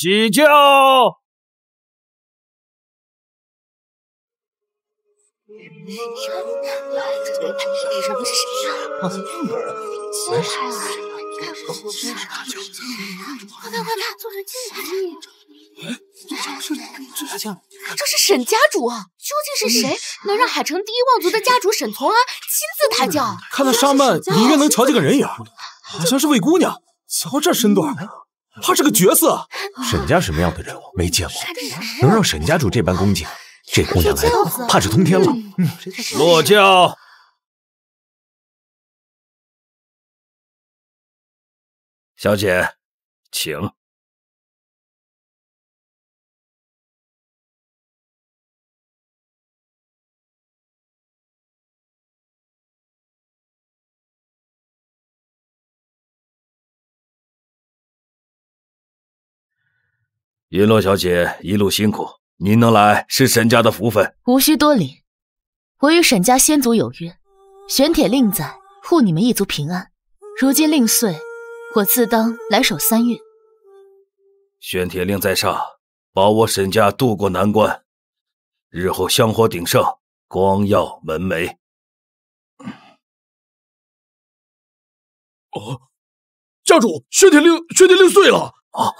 起轿！这不是谁呀？接拍了！快看，做人精彩！这是沈家主啊！究竟是谁能让海城第一望族的家主沈从安亲自抬轿？看那纱幔，隐约能瞧见个人影，好像是魏姑娘。瞧这身段，怕是个绝色。沈家什么样的人物没见过，能让沈家主这般恭敬，这姑娘来的怕是通天了。落轿。小姐，请。云洛小姐一路辛苦，您能来是沈家的福分。无需多礼，我与沈家先祖有约，玄铁令在，护你们一族平安。如今令岁，我自当来守3月。玄铁令在上，保我沈家渡过难关，日后香火鼎盛，光耀门楣。家主，玄铁令碎了啊！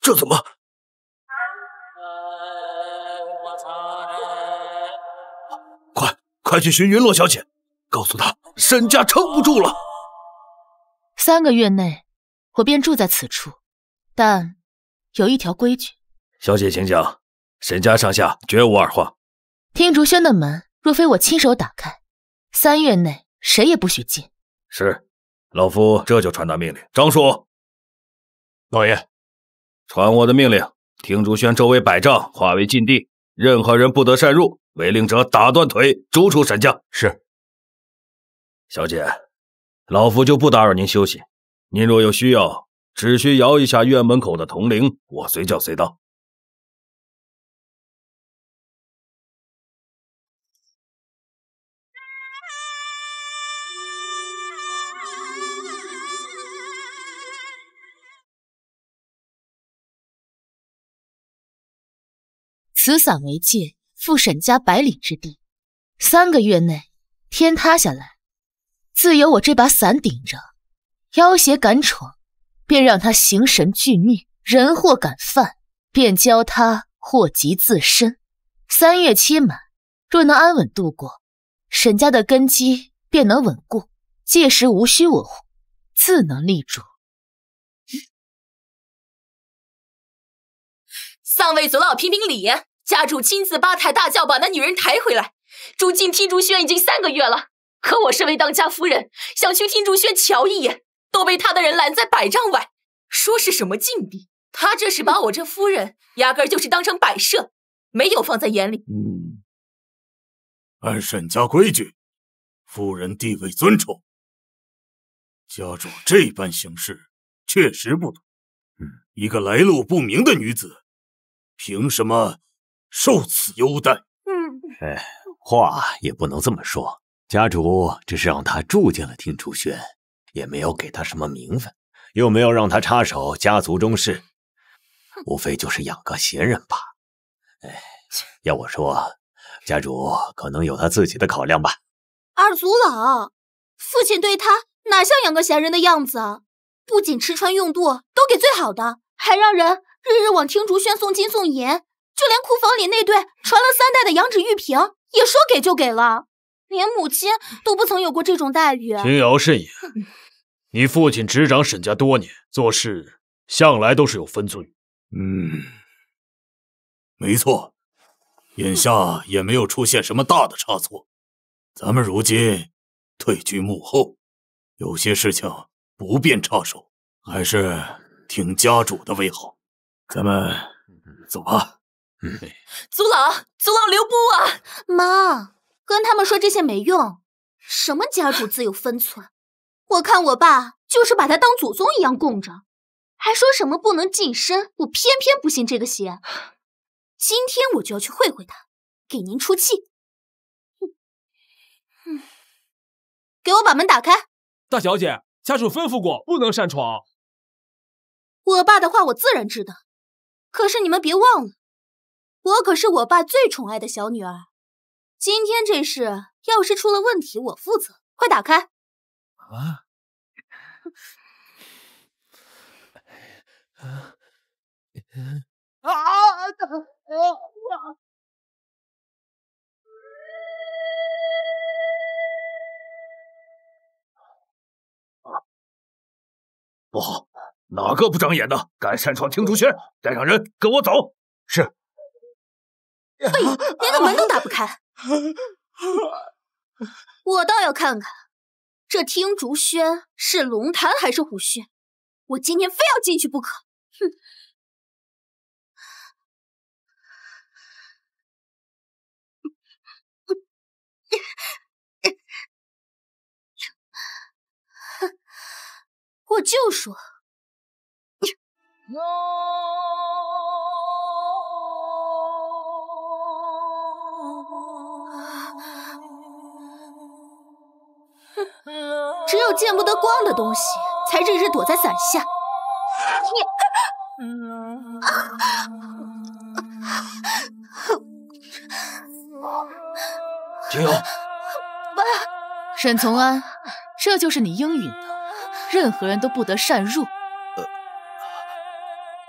这怎么？快去寻云洛小姐，告诉她沈家撑不住了。3个月内，我便住在此处，但有一条规矩。小姐请讲，沈家上下绝无二话。听竹轩的门，若非我亲手打开，3月内谁也不许进。是，老夫这就传达命令。张叔，老爷，传我的命令，听竹轩周围100丈划为禁地，任何人不得擅入，违令者打断腿，逐出沈家。是。小姐，老夫就不打扰您休息。您若有需要，只需摇一下院门口的铜铃，我随叫随到。此伞为界，赴沈家100里之地。3个月内，天塌下来，自有我这把伞顶着。妖邪敢闯，便让他形神俱灭；人祸敢犯，便教他祸及自身。3月期满，若能安稳度过，沈家的根基便能稳固，届时无需我护，自能立住。3位族老评评理，家主亲自8抬大轿把那女人抬回来。如今听竹轩已经3个月了，可我身为当家夫人，想去听竹轩瞧一眼，都被他的人拦在100丈外，说是什么禁地。他这是把我这夫人压根儿就是当成摆设，没有放在眼里。按沈家规矩，夫人地位尊崇，家主这般行事确实不妥。一个来路不明的女子，凭什么受此优待？话也不能这么说。家主只是让她住进了听竹轩，也没有给她什么名分，又没有让她插手家族中事，无非就是养个闲人罢。要我说，家主可能有他自己的考量吧。二族老，父亲对他哪像养个闲人的样子啊？不仅吃穿用度都给最好的，还让人日日往听竹轩送金送银，就连库房里那对传了3代的羊脂玉瓶也说给就给了，连母亲都不曾有过这种待遇。听瑶慎言，你父亲执掌沈家多年，做事向来都是有分寸。没错，眼下也没有出现什么大的差错。咱们如今退居幕后，有些事情不便插手，还是听家主的为好。咱们走吧。族老留步啊！妈，跟他们说这些没用。什么家主自有分寸？我看我爸就是把他当祖宗一样供着，还说什么不能近身，我偏偏不信这个邪。今天我就要去会会他，给您出气。给我把门打开。大小姐，家主吩咐过，不能擅闯。我爸的话我自然知道，可是你们别忘了，我可是我爸最宠爱的小女儿。今天这事要是出了问题，我负责。快打开！啊！不好，哪个不长眼的敢擅闯听竹轩？带上人跟我走。是。废物，连个门都打不开。我倒要看看，这听竹轩是龙潭还是虎穴？我今天非要进去不可！哼！我就说，只有见不得光的东西，才日日躲在伞下。青瑶，爸，沈从安，这就是你应允的，任何人都不得擅入。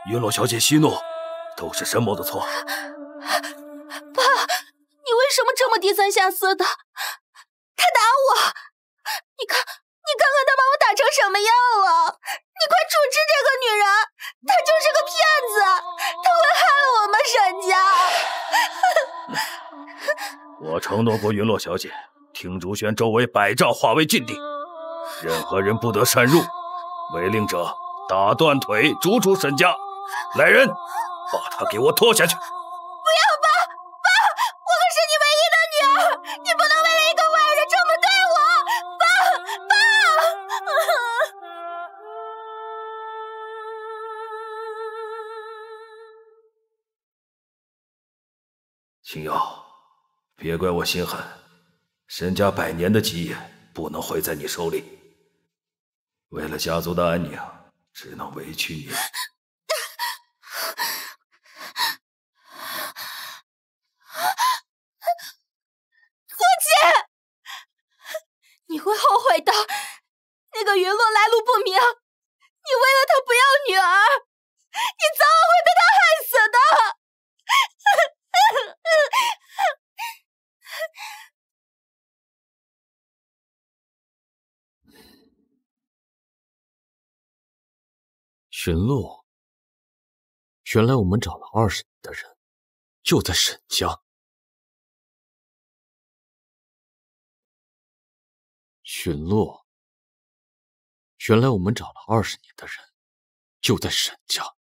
云洛小姐息怒，都是沈某的错。爸，你为什么这么低三下四的？他打我，你看他把我打成什么样了？你快处置这个女人，她就是个骗子，她会害了我们沈家。我承诺过云洛小姐，听竹轩周围100丈化为禁地，任何人不得擅入，违令者打断腿，逐出沈家。来人，把他给我拖下去！不要爸，我可是你唯一的女儿，你不能为了一个外人这么对我，爸。青瑶，别怪我心狠，沈家100年的基业不能毁在你手里。为了家族的安宁，只能委屈你。你会后悔的。那个云洛来路不明，你为了他不要女儿，你早晚会被他害死的。寻洛，原来我们找了20年的人，就在沈家。寻洛，原来我们找了20年的人，就在沈家。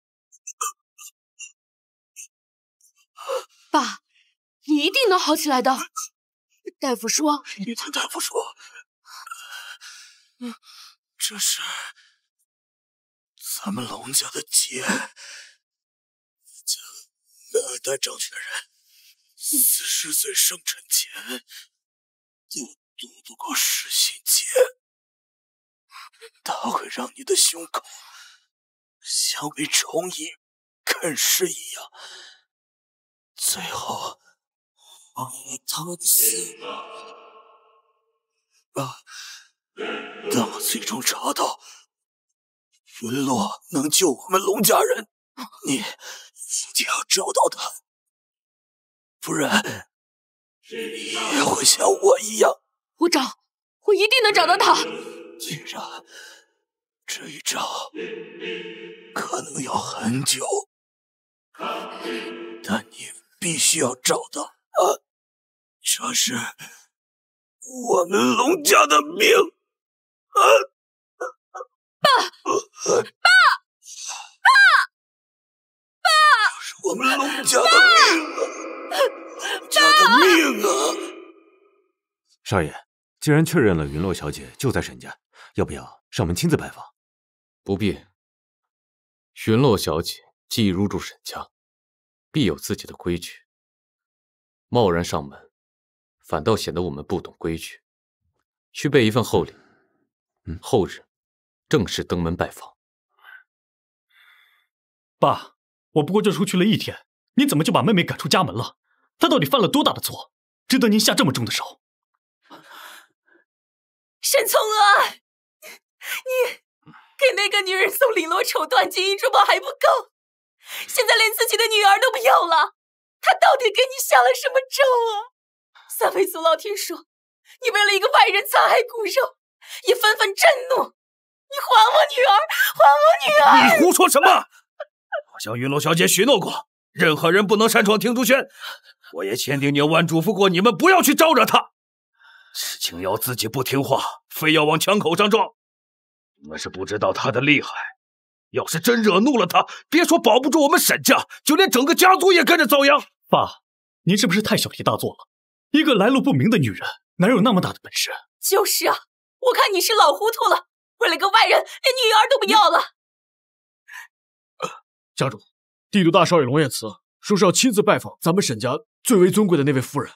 爸，你一定能好起来的。大夫说，你听大夫说，这是咱们龙家的劫。2代掌权人40岁生辰前就躲不过噬心劫，它会让你的胸口像被虫蚁啃噬一样，最后把你疼死。但我最终查到云洛能救我们龙家人，你一定要找到他，不然你也会像我一样。我找，我一定能找到他。既然这一找可能要很久，但你必须要找到他，这是我们龙家的命。爸！这是我们龙家的命，家的命啊！少爷，既然确认了云洛小姐就在沈家，要不要上门亲自拜访？不必。云洛小姐既入住沈家，必有自己的规矩。贸然上门，反倒显得我们不懂规矩。去备一份厚礼，后日正式登门拜访。爸，我不过就出去了1天，你怎么就把妹妹赶出家门了？她到底犯了多大的错，值得您下这么重的手？沈从啊，你给那个女人送绫罗绸缎、金银珠宝还不够，现在连自己的女儿都不要了，她到底给你下了什么咒啊？三位祖老听说你为了一个外人残害骨肉，也纷纷震怒。你还我女儿，还我女儿！你胡说什么？我向云楼小姐许诺过，任何人不能擅闯听竹轩。我也千叮咛万嘱咐过你们，不要去招惹她。事情要自己不听话，非要往枪口上撞。你们是不知道她的厉害。要是真惹怒了她，别说保不住我们沈家，就连整个家族也跟着遭殃。爸，您是不是太小题大做了？一个来路不明的女人，哪有那么大的本事？就是啊，我看你是老糊涂了，为了个外人，连女儿都不要了。家主，帝都大少爷龙彦慈说是要亲自拜访咱们沈家最为尊贵的那位夫人。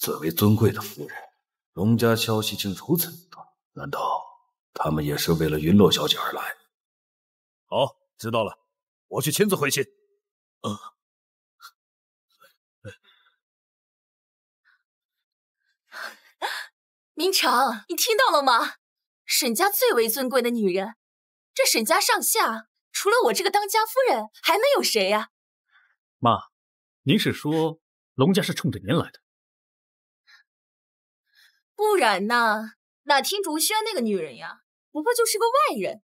最为尊贵的夫人，龙家消息竟如此多，难道他们也是为了云洛小姐而来？好，知道了，我去亲自回信。明成，你听到了吗？沈家最为尊贵的女人，这沈家上下除了我这个当家夫人，还能有谁呀？妈，您是说龙家是冲着您来的？不然呢？那听竹轩那个女人呀，不过就是个外人。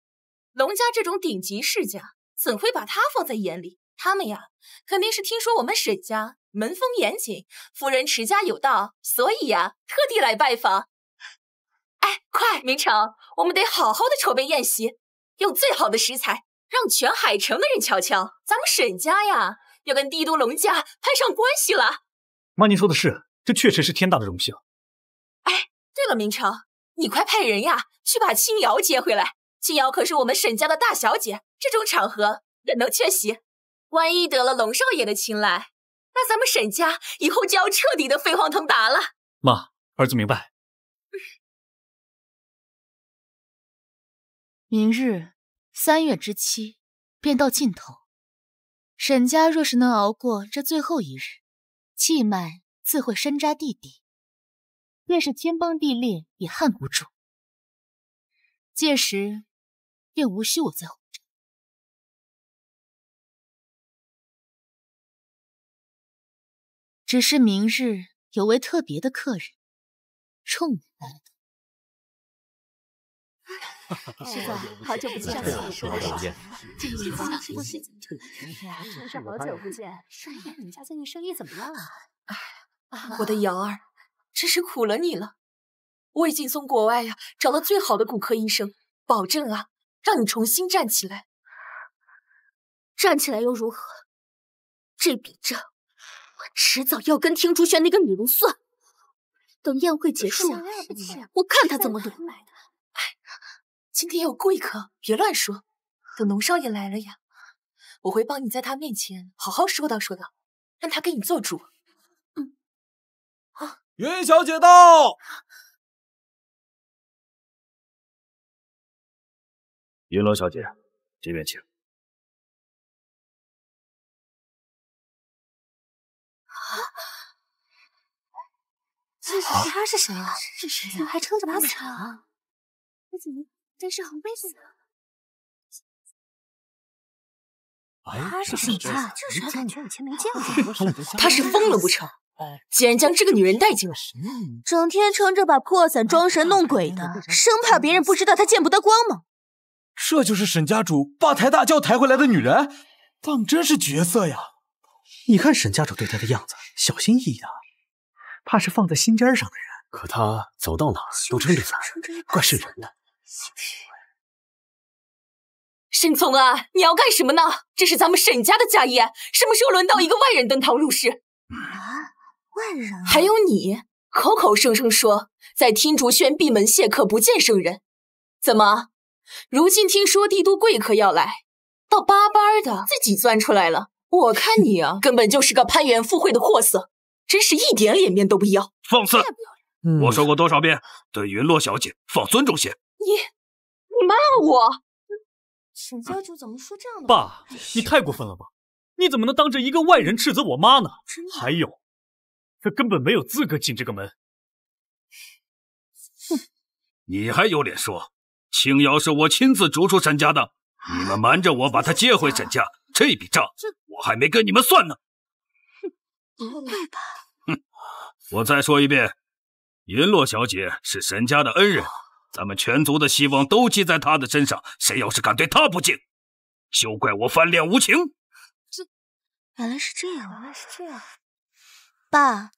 龙家这种顶级世家，怎会把她放在眼里？他们呀，肯定是听说我们沈家门风严谨，夫人持家有道，所以呀，特地来拜访。哎，快，明成，我们得好好的筹备宴席，用最好的食材，让全海城的人瞧瞧，咱们沈家呀，要跟帝都龙家攀上关系了。妈，您说的是，这确实是天大的荣幸。哎，对了，明成，你快派人呀，去把青瑶接回来。青瑶可是我们沈家的大小姐，这种场合怎能缺席？万一得了龙少爷的青睐，那咱们沈家以后就要彻底的飞黄腾达了。妈，儿子明白。明日3月之期便到尽头，沈家若是能熬过这最后一日，气脉自会深扎地底，便是天崩地裂也撼不住。届时便无需我再护着。只是明日有位特别的客人冲你来了。师傅，好久不见！好久不见！真是好久不见！你们家最近生意怎么样啊？我的瑶儿，真是苦了你了。我已经从国外呀找了最好的骨科医生，保证啊，让你重新站起来。站起来又如何？这笔账，我迟早要跟听竹轩那个女人算。等宴会结束，我看他怎么赌。今天有贵客，别乱说。等龙少爷来了呀，我会帮你在他面前好好说道说道，让他给你做主。云小姐到。云楼小姐，这边请。他是谁啊？是谁？还撑着把伞啊？你怎么真是好妹子啊？他是谁啊？就是感觉以前没见过。他是疯了不成？竟然将这个女人带进来，整天撑着把破伞装神弄鬼的，生怕别人不知道他见不得光吗？这就是沈家主八抬大轿抬回来的女人，当真是绝色呀！你看沈家主对她的样子，小心翼翼的，怕是放在心尖上的人。可他走到哪儿都撑着伞，怪瘆人的。沈从啊，你要干什么呢？这是咱们沈家的家业，什么时候轮到一个外人登堂入室？外人？还有你，口口声声说在听竹轩闭门谢客，不见圣人，怎么？如今听说帝都贵客要来，倒巴巴的自己钻出来了。我看你啊，根本就是个攀援附会的货色，真是一点脸面都不要。放肆！我说过多少遍，对云洛小姐放尊重些。你骂我？沈家主怎么说这样的话？爸，你太过分了吧！你怎么能当着一个外人斥责我妈呢？还有，她根本没有资格进这个门。你还有脸说青瑶是我亲自逐出沈家的？你们瞒着我把她接回沈家，这笔账我还没跟你们算呢。不会吧？我再说一遍，云洛小姐是沈家的恩人，咱们全族的希望都系在她的身上，谁要是敢对她不敬，休怪我翻脸无情。原来是这样，爸，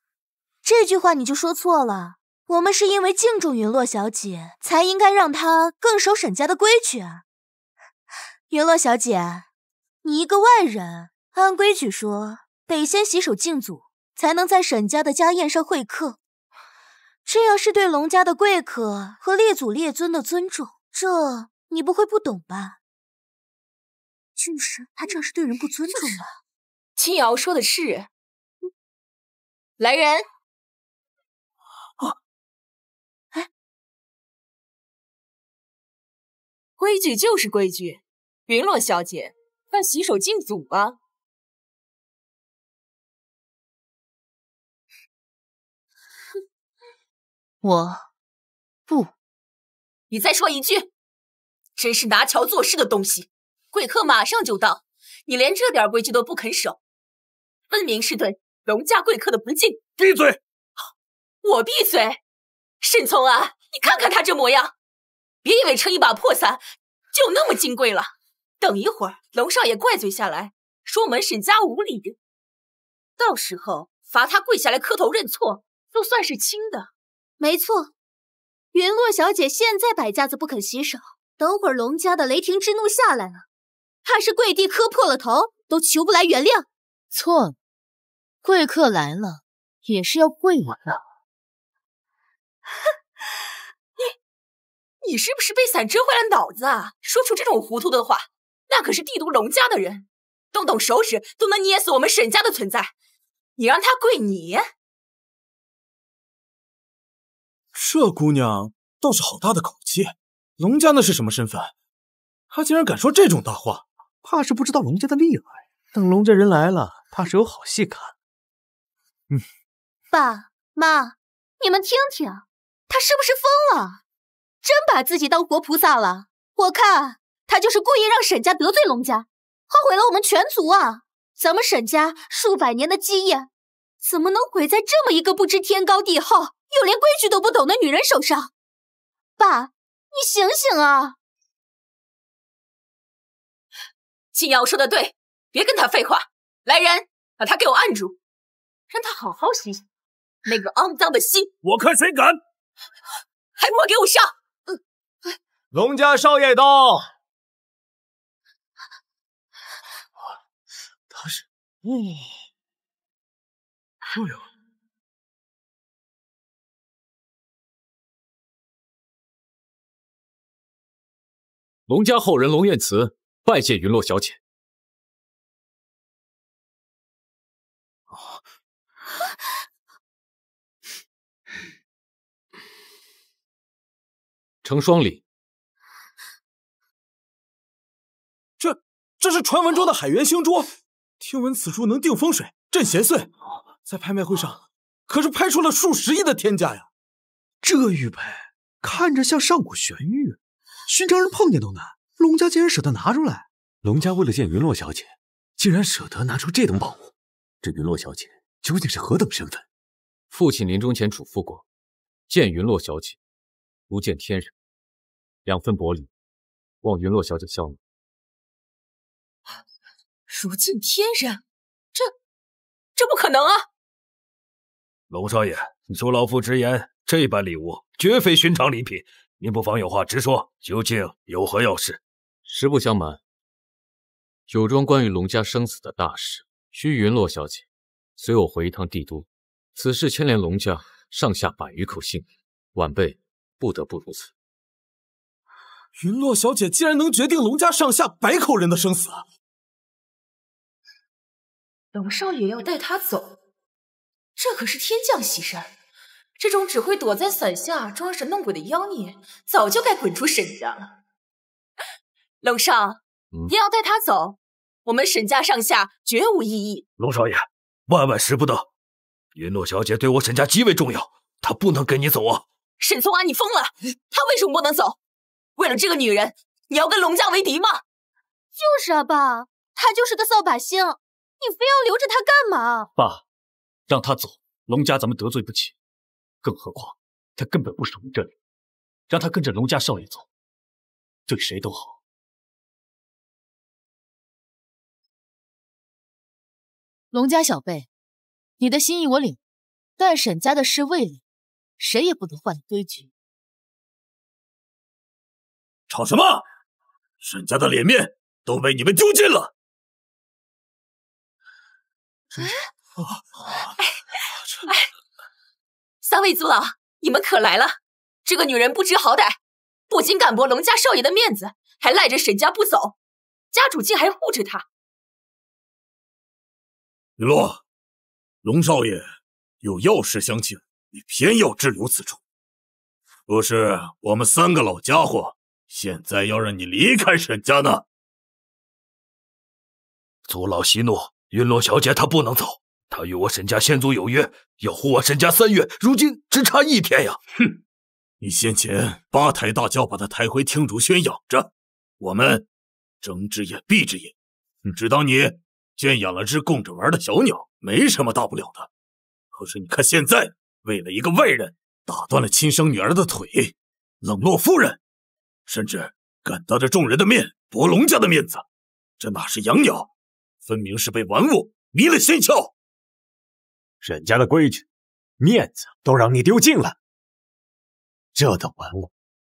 这句话你就说错了。我们是因为敬重云洛小姐，才应该让她更守沈家的规矩啊。云洛小姐，你一个外人，按规矩说得先洗手敬祖，才能在沈家的家宴上会客。这样是对龙家的贵客和列祖列尊的尊重，这你不会不懂吧？就是他这样是对人不尊重了。青瑶说的是。来人！规矩就是规矩，云洛小姐，快洗手敬祖吧。我不。你再说一句，真是拿桥做事的东西！贵客马上就到，你连这点规矩都不肯守，分明是对龙家贵客的不敬。闭嘴！我闭嘴？沈从啊，你看看他这模样，别以为撑一把破伞就那么金贵了。等一会儿龙少爷怪罪下来，说我们沈家无礼，到时候罚他跪下来磕头认错，就算是轻的。没错，云洛小姐现在摆架子不肯洗手，等会儿龙家的雷霆之怒下来了，怕是跪地磕破了头都求不来原谅。错了，贵客来了也是要跪我的。你是不是被伞遮坏了脑子啊？说出这种糊涂的话，那可是帝都龙家的人，动动手指都能捏死我们沈家的存在，你让他跪你？这姑娘倒是好大的口气，龙家那是什么身份？她竟然敢说这种大话，怕是不知道龙家的厉害。等龙家人来了，怕是有好戏看。爸妈，你们听听，他是不是疯了？真把自己当活菩萨了？我看他就是故意让沈家得罪龙家，后毁了我们全族啊！咱们沈家数百年的基业，怎么能毁在这么一个不知天高地厚又连规矩都不懂的女人手上？爸，你醒醒啊！青瑶说的对，别跟他废话。来人，把他给我按住，让他好好洗洗那个肮脏的心。我看谁敢！还不快给我上！龙家少爷到。他是，哎呦！龙家后人龙彦慈拜见云洛小姐。成双礼。这是传闻中的海源星珠，听闻此珠能定风水、镇邪祟，在拍卖会上可是拍出了数十亿的天价呀！这玉佩看着像上古玄玉，寻常人碰见都难，龙家竟然舍得拿出来。龙家为了见云洛小姐，竟然舍得拿出这等宝物，这云洛小姐究竟是何等身份？父亲临终前嘱咐过，见云洛小姐如见天人，2份薄礼，望云洛小姐效劳。如见天人，这不可能啊！龙少爷，你恕老夫直言，这般礼物绝非寻常礼品，您不妨有话直说，究竟有何要事？实不相瞒，有桩关于龙家生死的大事，需云洛小姐随我回一趟帝都。此事牵连龙家上下100余口性命，晚辈不得不如此。云洛小姐竟然能决定龙家上下100口人的生死！龙少爷要带他走，这可是天降喜事，这种只会躲在伞下装神弄鬼的妖孽，早就该滚出沈家了。龙少，你要带他走，我们沈家上下绝无异议。龙少爷，万万使不得！云洛小姐对我沈家极为重要，她不能跟你走啊！沈从安，你疯了！她为什么不能走？为了这个女人，你要跟龙家为敌吗？就是啊，爸，她就是个扫把星，你非要留着她干嘛？爸，让她走，龙家咱们得罪不起。更何况她根本不属于这里，让她跟着龙家少爷走，对谁都好。龙家小辈，你的心意我领，但沈家的事未了，谁也不能坏了规矩。吵什么？沈家的脸面都被你们丢尽了！三位族老，你们可来了！这个女人不知好歹，不仅敢驳龙家少爷的面子，还赖着沈家不走，家主竟还护着她。云洛，龙少爷有要事相请，你偏要滞留此处。不是我们3个老家伙现在要让你离开沈家呢？族老息怒，云洛小姐她不能走，她与我沈家先祖有约，要护我沈家3月，如今只差1天呀！哼，你先前8抬大轿把她抬回听竹轩养着，我们睁只眼闭只眼，只当你圈养了只供着玩的小鸟，没什么大不了的。可是你看现在，为了一个外人，打断了亲生女儿的腿，冷落夫人，甚至敢当着众人的面驳龙家的面子，这哪是养鸟，分明是被玩物迷了心窍。沈家的规矩、面子都让你丢尽了，这等玩物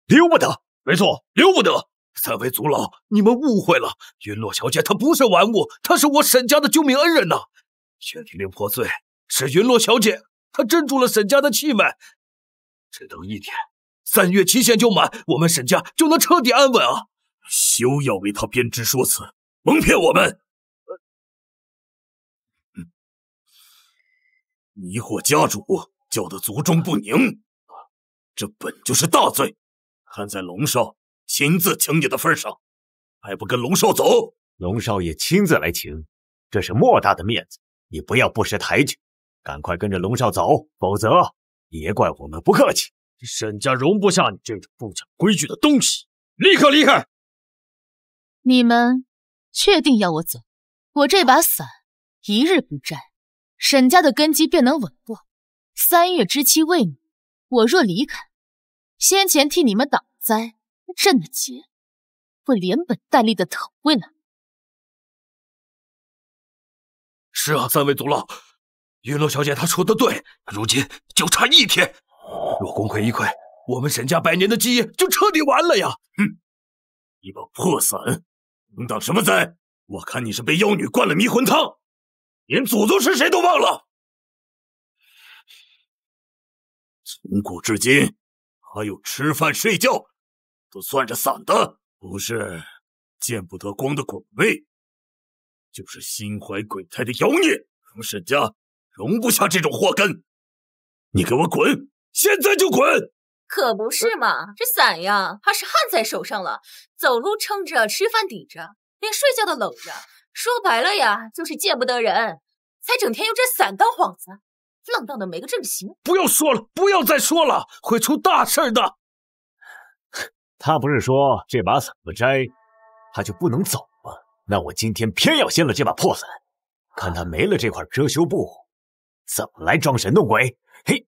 留不得。没错，留不得。3位族老，你们误会了，云洛小姐她不是玩物，她是我沈家的救命恩人呐！宣体令破碎，是云洛小姐，她镇住了沈家的气脉。只等1天，3月期限就满，我们沈家就能彻底安稳啊！休要为他编织说辞，蒙骗我们！迷惑家主，搅得族中不宁，这本就是大罪。看在龙少亲自请你的份上，还不跟龙少走？龙少爷亲自来请，这是莫大的面子，你不要不识抬举，赶快跟着龙少走，否则别怪我们不客气。沈家容不下你这种不讲规矩的东西，立刻离开！你们确定要我走？我这把伞一日不沾，沈家的根基便能稳固。3月之期未满，我若离开，先前替你们挡灾镇的劫，会连本带利的讨回来。是啊，3位族老，云洛小姐她说的对，如今就差1天，若功亏一篑，我们沈家100年的基业就彻底完了呀！哼，一把破伞能挡什么灾？我看你是被妖女灌了迷魂汤，连祖宗是谁都忘了。从古至今，还有吃饭睡觉都算着伞的，不是见不得光的滚位，就是心怀鬼胎的妖孽。我们沈家容不下这种祸根，你给我滚！现在就滚！可不是嘛，这伞呀，怕是焊在手上了，走路撑着，吃饭抵着，连睡觉都搂着。说白了呀，就是见不得人，才整天用这伞当幌子，浪荡的没个正形。不要说了，不要再说了，会出大事的。他不是说这把伞不摘，他就不能走吗？那我今天偏要掀了这把破伞，看他没了这块遮羞布，怎么来装神弄鬼？嘿，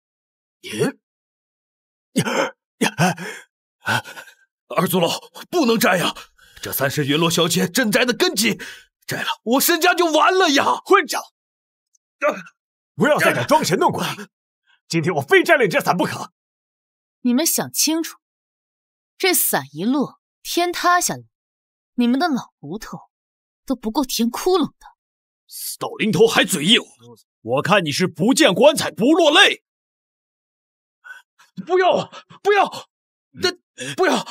二族老不能摘呀，这3是云洛小姐镇宅的根基，摘了我沈家就完了呀！混账！不要再敢装神弄鬼！今天我非摘了你这伞不可！你们想清楚，这伞一落，天塌下来，你们的老骨头都不够填窟窿的。死到临头还嘴硬，我看你是不见棺材不落泪。不要，不要，不要，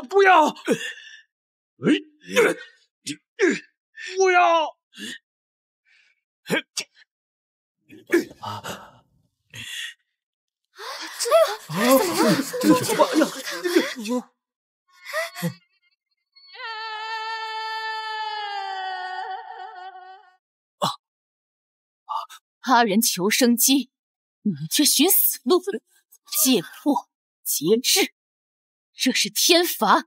不要！不要！他人求生机，你却寻死路，戒魄节制，这是天罚，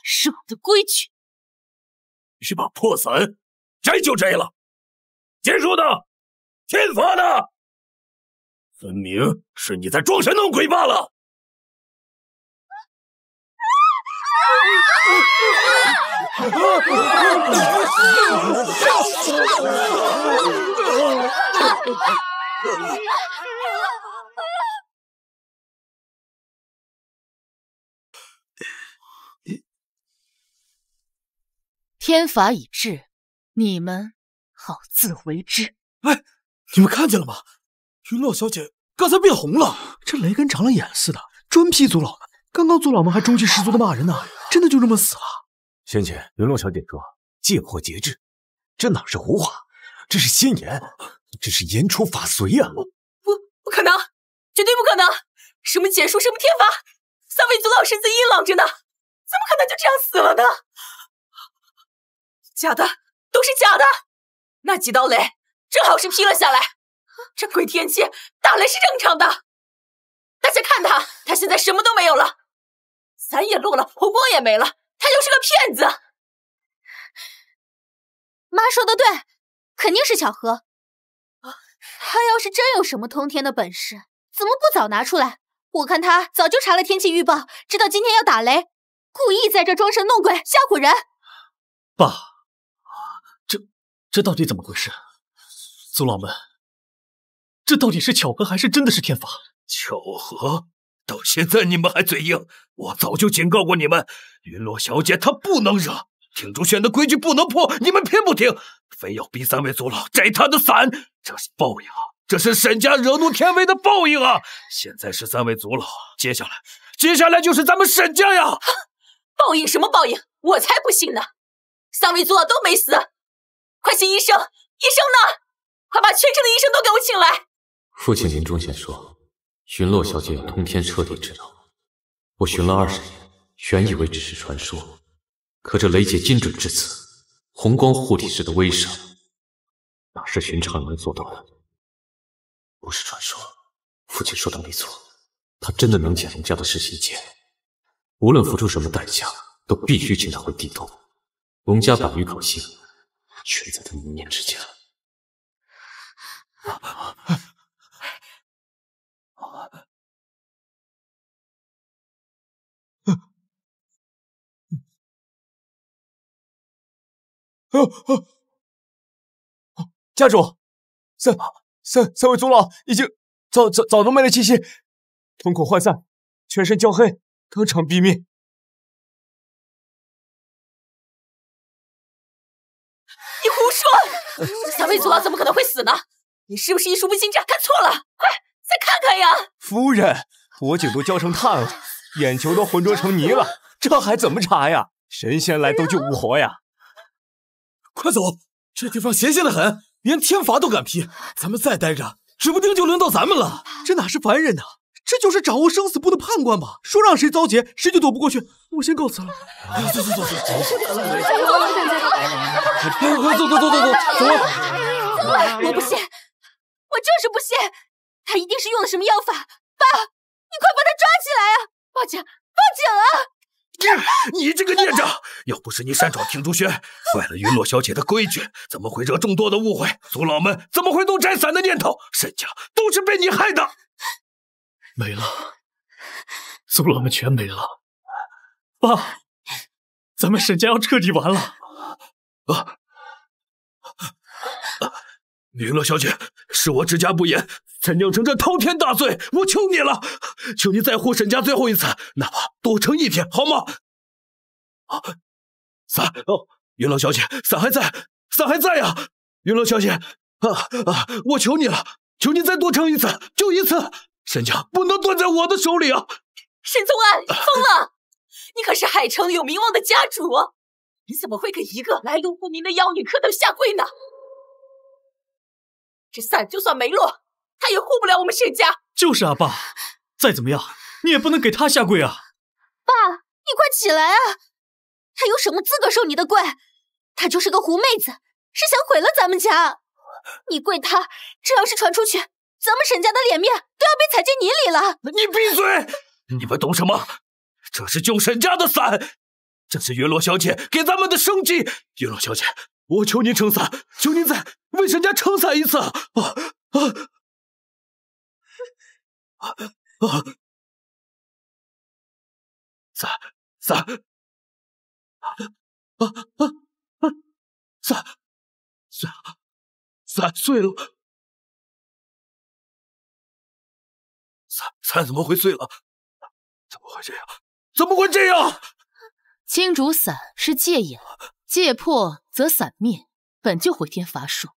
是我的规矩。你是把破伞摘就摘了，结束的，天罚的，分明是你在装神弄鬼罢了。天罚已至，你们好自为之。哎，你们看见了吗？云洛小姐刚才变红了，这雷跟长了眼似的，专批族老们。刚刚族老们还中气十足的骂人呢，真的就这么死了？先前云洛小姐说戒魄节制，这哪是胡话，这是先言，这是言出法随啊！不可能，绝对不可能！什么解数，什么天罚，三位族老身子硬朗着呢，怎么可能就这样死了呢？假的，都是假的！那几道雷正好是劈了下来，这鬼天气打雷是正常的。大家看他现在什么都没有了，伞也落了，红光也没了，他就是个骗子。妈说的对，肯定是巧合。他要是真有什么通天的本事，怎么不早拿出来？我看他早就查了天气预报，知道今天要打雷，故意在这装神弄鬼吓唬人。爸，这到底怎么回事？族老们，这到底是巧合还是真的是天罚？巧合？到现在你们还嘴硬？我早就警告过你们，云洛小姐她不能惹，听竹轩的规矩不能破，你们偏不听，非要逼三位族老摘他的伞，这是报应啊！这是沈家惹怒天威的报应啊！现在是三位族老，接下来就是咱们沈家呀！报应什么报应？我才不信呢！三位族老都没死，快请医生！医生呢？快把全城的医生都给我请来！父亲临终前说，云洛小姐有通天彻地之能。我寻了20年，原以为只是传说，可这雷劫精准至此，红光护体时的威慑，哪是寻常人能做到的？不是传说，父亲说的没错，他真的能解龙家的噬心结，无论付出什么代价，都必须请他回帝都。龙家百余口姓，全在他一念之间。家主，三位族老已经早都没了气息，瞳孔涣散，全身焦黑，当场毙命。你胡说！三位族老怎么可能会死呢？你是不是医术不精湛，看错了？快再看看呀！夫人，火警都浇成炭了，眼球都浑浊成泥了，这还怎么查呀？神仙来都救不活呀！快走，这地方邪性的很，连天罚都敢劈，咱们再待着，指不定就轮到咱们了。这哪是凡人呐，这就是掌握生死簿的判官吧？说让谁遭劫，谁就躲不过去。我先告辞了。走。走。我不信，我就是不信，他一定是用了什么妖法。爸，你快把他抓起来啊！报警啊！你这个孽障！要不是你擅闯听竹轩，坏了云洛小姐的规矩，怎么会惹众多的误会？族老们怎么会动摘伞的念头？沈家都是被你害的。没了，族老们全没了。爸，咱们沈家要彻底完了。云洛小姐，是我指甲不严，才酿成这滔天大罪，我求你了，求你再护沈家最后一次，哪怕多撑一天，好吗？伞云洛小姐，伞还在呀！云洛小姐，我求你了，求你再多撑一次，就一次，沈家不能断在我的手里啊！沈宗安，你疯了！你可是海城有名望的家主，你怎么会给一个来路不明的妖女磕头下跪呢？这伞就算没落，他也护不了我们沈家。就是啊，爸，再怎么样，你也不能给他下跪啊！爸，你快起来啊！他有什么资格受你的跪？他就是个狐妹子，是想毁了咱们家。你跪他，这要是传出去，咱们沈家的脸面都要被踩进泥里了。你闭嘴！你们懂什么？这是救沈家的伞，这是云落小姐给咱们的生计。云落小姐，我求您撑伞，求您再为沈家撑伞一次！伞碎了，伞怎么会碎了？怎么会这样？怎么会这样？青竹伞是戒眼，戒破则伞灭，本就回天乏术。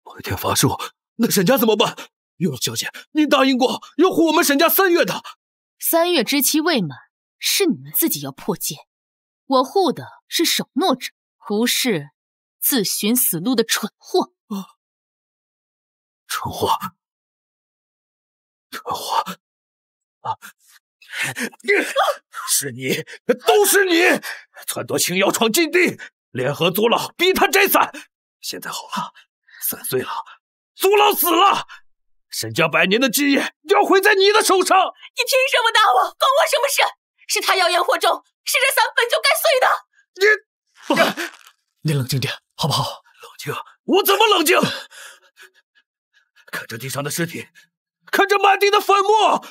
回天乏术，那沈家怎么办？云落小姐，您答应过要护我们沈家3月的。3月之期未满，是你们自己要破戒。我护的是守诺者，不是自寻死路的蠢货。蠢货！是你，都是你，撺掇青瑶闯禁地，联合族老逼他摘伞。现在好了，伞碎了，族老死了，沈家100年的基业要毁在你的手上。你凭什么打我？关我什么事？是他妖言惑众，是这伞本就该碎的。你冷静点，好不好？冷静？我怎么冷静？看着地上的尸体，看着满地的粉末，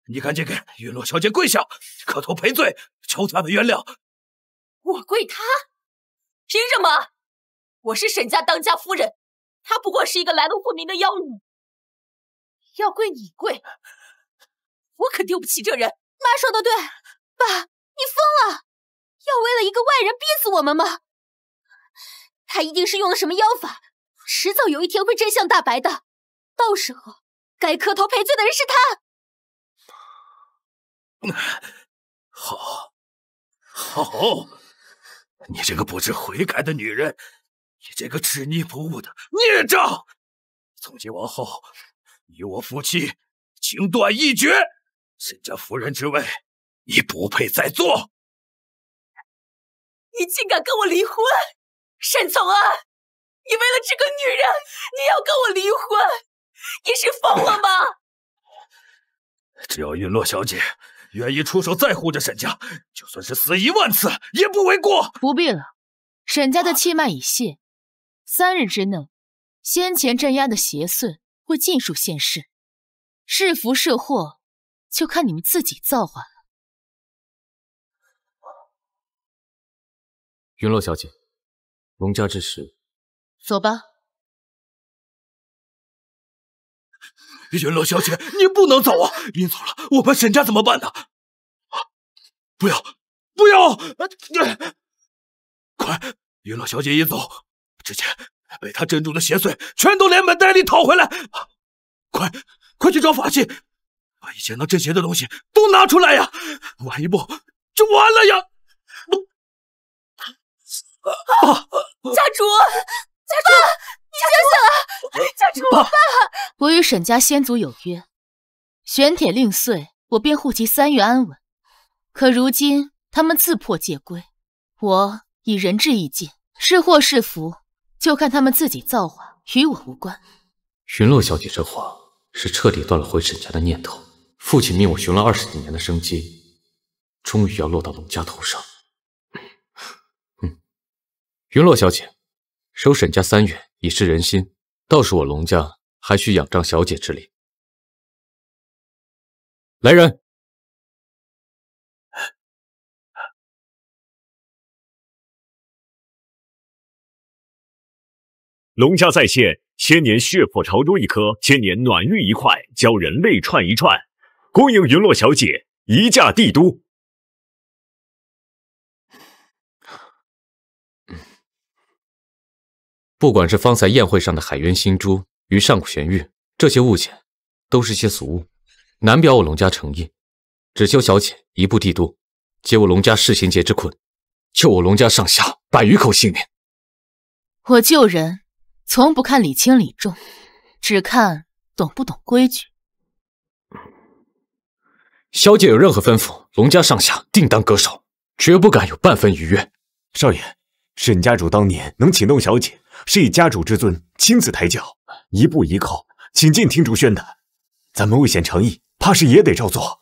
你赶紧给云落小姐跪下，磕头赔罪，求他们原谅。我跪他？凭什么？我是沈家当家夫人，她不过是一个来路不明的妖女，要跪你跪，我可丢不起这人。妈说的对，爸，你疯了？要为了一个外人逼死我们吗？他一定是用了什么妖法，迟早有一天会真相大白的，到时候该磕头赔罪的人是他。好，你这个不知悔改的女人，你这个执迷不悟的孽障，从今往后，你我夫妻情断义绝，沈家夫人之位，你不配再做。你竟敢跟我离婚，沈从安！你为了这个女人，你要跟我离婚？你是疯了吗？只要云落小姐愿意出手再护着沈家，就算是死1万次也不为过。不必了，沈家的气脉已泄，3日之内，先前镇压的邪祟会尽数现世，是福是祸，就看你们自己造化了。云落小姐，龙家之事，走吧。云落小姐，你不能走啊！您走了，我们沈家怎么办呢？不要！快，云落小姐一走，之前被她镇住的邪祟全都连本带利讨回来！快去找法器，把以前能镇邪的东西都拿出来呀！晚一步就完了呀！家主，你醒醒！家主，爸，我与沈家先祖有约，玄铁令碎，我便护其3月安稳。可如今他们自破戒规，我已仁至义尽，是祸是福，就看他们自己造化，与我无关。云落小姐这话是彻底断了回沈家的念头。父亲命我寻了20几年的生机，终于要落到龙家头上。云落小姐，守沈家3月以示人心，倒是我龙家还需仰仗小姐之力。来人！龙家再现千年血魄朝珠1颗，千年暖玉1块，教人泪串1串，恭迎云落小姐移驾帝都。不管是方才宴会上的海渊星珠与上古玄玉，这些物件都是些俗物，难表我龙家诚意。只求小姐移步帝都，解我龙家噬心劫之困，救我龙家上下100余口性命。我救人从不看礼轻礼重，只看懂不懂规矩。小姐有任何吩咐，龙家上下定当恪守，绝不敢有半分逾越。少爷，沈家主当年能请动小姐，是以家主之尊亲自抬轿，一步一叩，请进听竹轩的。咱们为显诚意，怕是也得照做。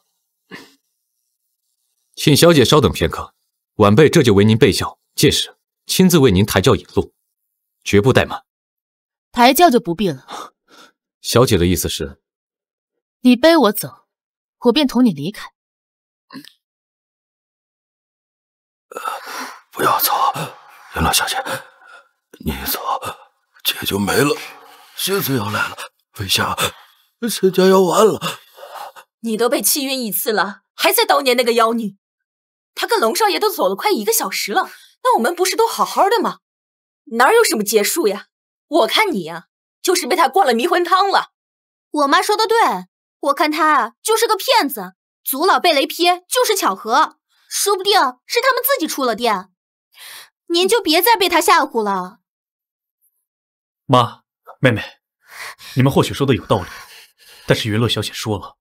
请小姐稍等片刻，晚辈这就为您备轿，届时亲自为您抬轿引路，绝不怠慢。抬轿就不必了。小姐的意思是，你背我走，我便同你离开。不要走，云乐小姐，你一走，姐就没了，血子要来了，陛下，沈家要完了。你都被气晕一次了，还在叨念那个妖女。她跟龙少爷都走了快1个小时了，那我们不是都好好的吗？哪有什么结束呀？我看你呀，就是被她灌了迷魂汤了。我妈说的对，我看她就是个骗子，祖老被雷劈就是巧合，说不定是他们自己出了电。您就别再被她吓唬了。妈，妹妹，你们或许说的有道理，但是云乐小姐说了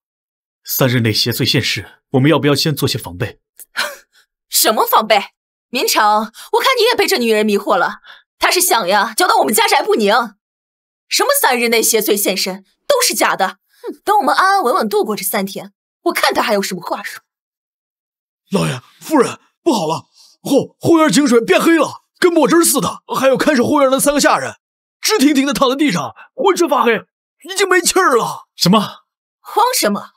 ，3日内邪祟现世，我们要不要先做些防备？什么防备？明成，我看你也被这女人迷惑了。她是想呀，搅到我们家宅不宁。什么3日内邪祟现身，都是假的。等我们安安稳稳度过这3天，我看她还有什么话说。老爷，夫人，不好了，后院井水变黑了，跟墨汁似的。还有看守后院的3个下人，直挺挺的躺在地上，浑身发黑，已经没气儿了。什么？慌什么？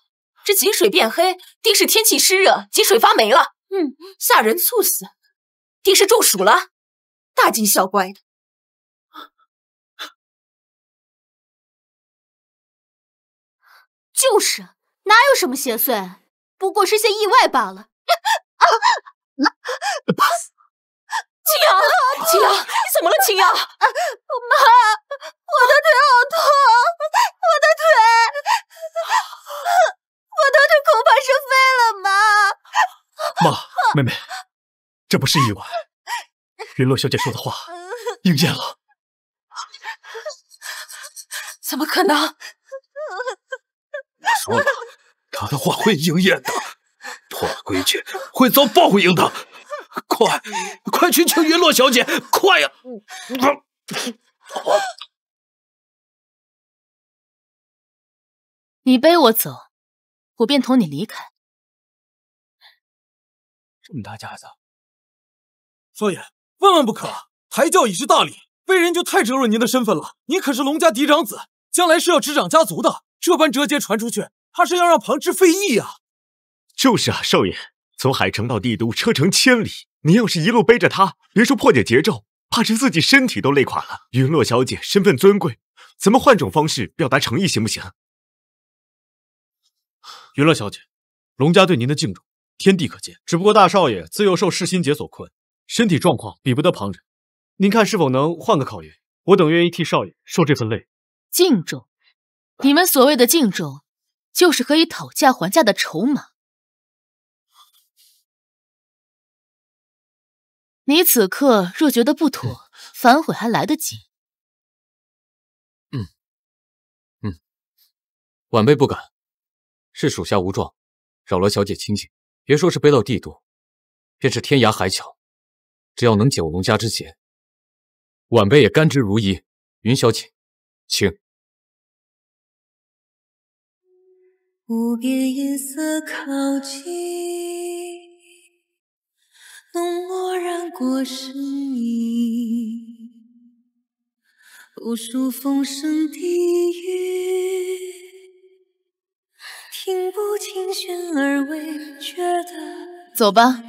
这井水变黑，定是天气湿热，井水发霉了。下人猝死，定是中暑了，大惊小怪的。就是，哪有什么邪祟，不过是些意外罢了。青阳，青阳，你怎么了，青阳？妈，我的腿好痛，我的腿恐怕是废了，妈。妈，妹妹，这不是意外，云乐小姐说的话应验了。怎么可能？我说了，她的话会应验的，破了规矩会遭报应的。快去请云洛小姐，快呀！你背我走，我便同你离开。这么大架子，少爷，万万不可！抬轿已是大礼，背人就太折润您的身份了。您可是龙家嫡长子，将来是要执掌家族的，这般折节传出去，怕是要让旁支非议啊！就是啊，少爷，从海城到帝都车程1000里，您要是一路背着他，别说破解节奏，怕是自己身体都累垮了。云洛小姐身份尊贵，咱们换种方式表达诚意，行不行？云乐小姐，龙家对您的敬重，天地可见。只不过大少爷自幼受噬心结所困，身体状况比不得旁人。您看是否能换个考验？我等愿意替少爷受这份累。敬重？你们所谓的敬重，就是可以讨价还价的筹码。你此刻若觉得不妥，反悔还来得及。晚辈不敢，是属下无状，扰了小姐清静。别说是背到帝都，便是天涯海角，只要能解我龙家之结，晚辈也甘之如饴。云小姐，请。无边夜色靠近，浓墨染过身影，无数风声低语，听不清弦儿未觉的走吧。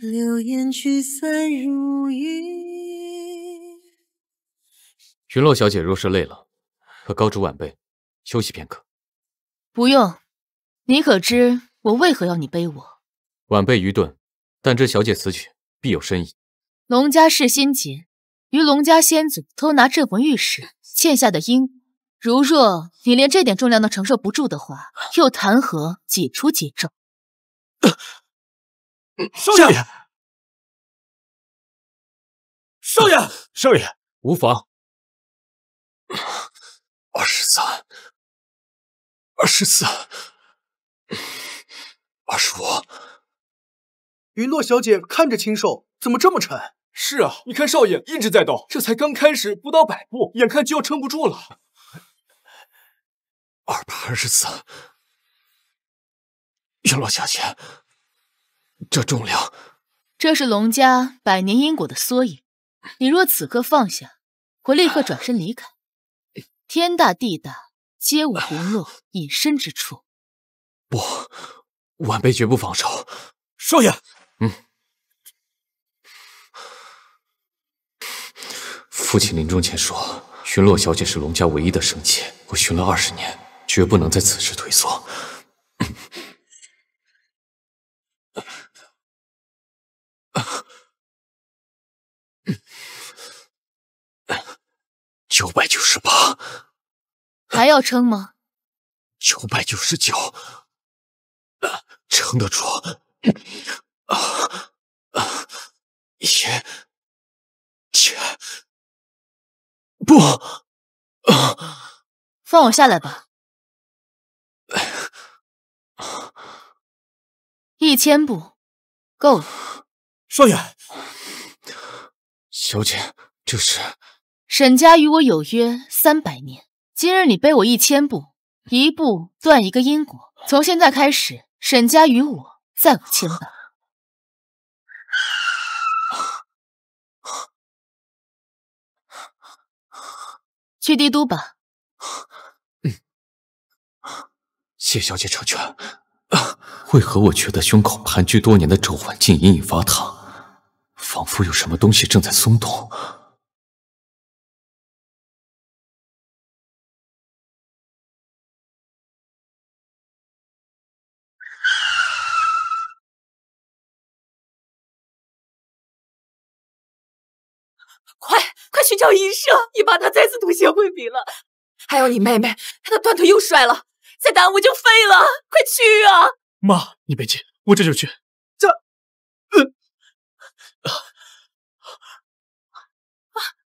流言聚散如云。云洛小姐若是累了，可告知晚辈休息片刻。不用，你可知我为何要你背我？晚辈愚钝，但知小姐此举必有深意。龙家世心结，于龙家仙祖偷拿镇魂玉时欠下的因，如若你连这点重量都承受不住的话，又谈何解除节咒？少爷，少爷，少爷，无妨。23，24， 25。云洛小姐看着清瘦，怎么这么沉？是啊，你看少爷一直在动，这才刚开始不到100步，眼看就要撑不住了。224。云洛小姐，这重量，这是龙家100年因果的缩影。你若此刻放下，我立刻转身离开。天大地大，皆我云洛隐身之处。不，晚辈绝不放手。少爷，父亲临终前说，寻洛小姐是龙家唯一的生妾，我寻了20年，绝不能在此时退缩。998，还要撑吗？999，撑得住。也，不，放我下来吧。1000步，够了。少爷，小姐，这是沈家与我有约300年，今日你背我1000步，一步断一个因果。从现在开始，沈家与我再无牵绊。去帝都吧。谢小姐成全。为何我觉得胸口盘踞多年的皱纹竟隐隐发烫，仿佛有什么东西正在松动？快去叫医生！你爸他再次吐血昏迷了，还有你妹妹，她的断腿又摔了，再耽误就废了！快去啊！妈，你别急，我这就去。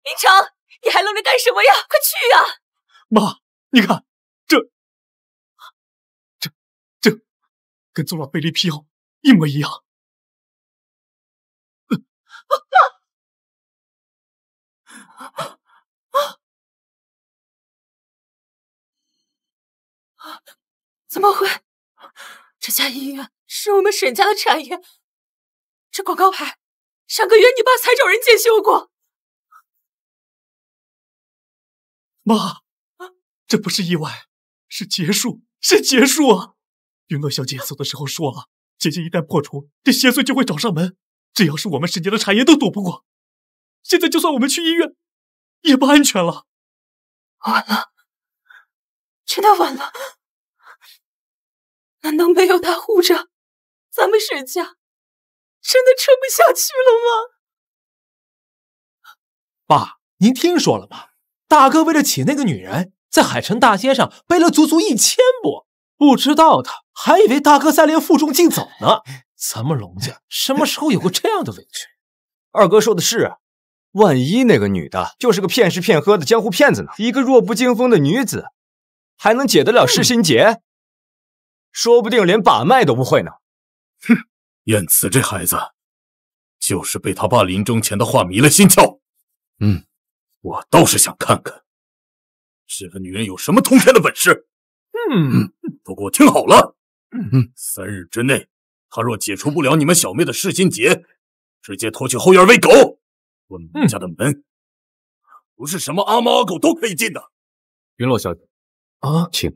林长，你还愣着干什么呀？快去啊！妈，你看，这跟昨晚贝利皮奥一模一样。怎么会？这家医院是我们沈家的产业。这广告牌，上个月你爸才找人检修过。妈，这不是意外，是结束，是结束啊！云乐小姐走的时候说了，姐姐一旦破除，这邪祟就会找上门，只要是我们沈家的产业都躲不过。现在就算我们去医院，也不安全了。完了，真的完了！难道没有他护着，咱们沈家真的撑不下去了吗？爸，您听说了吗？大哥为了娶那个女人，在海城大街上背了足足1000步，不知道的还以为大哥在练负重竞走呢。咱们龙家什么时候有过这样的委屈？二哥说的是，万一那个女的就是个骗吃骗喝的江湖骗子呢？一个弱不禁风的女子，还能解得了世心结？说不定连把脉都不会呢。哼，燕慈这孩子，就是被他爸临终前的话迷了心窍。我倒是想看看，这个女人有什么通天的本事。都给我听好了，3日之内，她若解除不了你们小妹的世心结，直接拖去后院喂狗。我们家的门，不是什么阿猫阿狗都可以进的。云洛小姐，啊，请。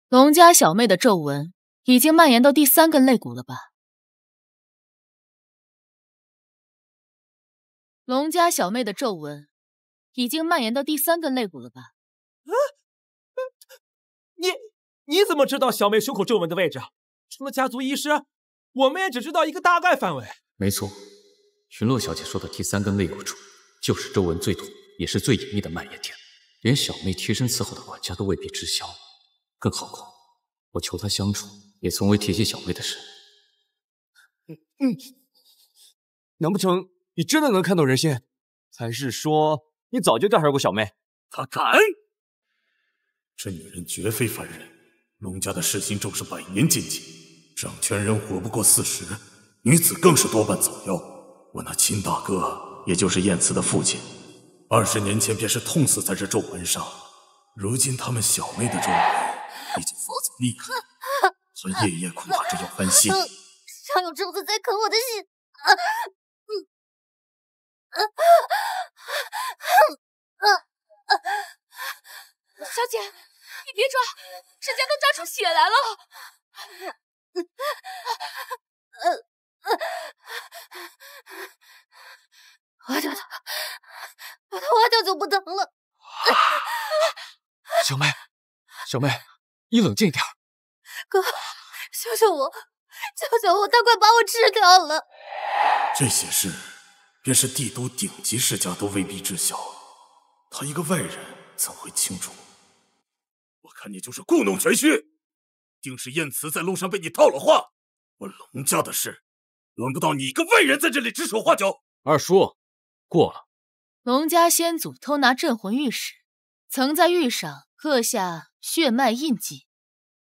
龙家小妹的皱纹已经蔓延到第3根肋骨了吧？龙家小妹的皱纹已经蔓延到第3根肋骨了吧？你怎么知道小妹胸口皱纹的位置？除了家族医师，我们也只知道一个大概范围。没错，云洛小姐说的第3根肋骨处，就是皱纹最多也是最隐秘的蔓延点，连小妹贴身伺候的管家都未必知晓。更何况，我求她相处，也从未提起小妹的事。难不成你真的能看懂人心？还是说你早就调查过小妹？他敢！这女人绝非凡人，龙家的世袭正是100年禁忌，掌权人活不过40，女子更是多半早夭。我那亲大哥，也就是燕慈的父亲，20年前便是痛死在这皱纹上。如今他们小妹的皱纹已经发作厉害，这爷爷恐怕这要翻新。上有正子在啃我的心。小姐，你别抓，沈家都抓出血来了。我的花掉就不疼了。小妹，小妹，你冷静一点。哥，救救我！救救我！他快把我吃掉了！这些事，便是帝都顶级世家都未必知晓，他一个外人怎会清楚？我看你就是故弄玄虚，定是燕慈在路上被你套了话。我龙家的事，轮不到你一个外人在这里指手画脚。二叔，过了。龙家先祖偷拿镇魂玉时，曾在玉上刻下血脉印记，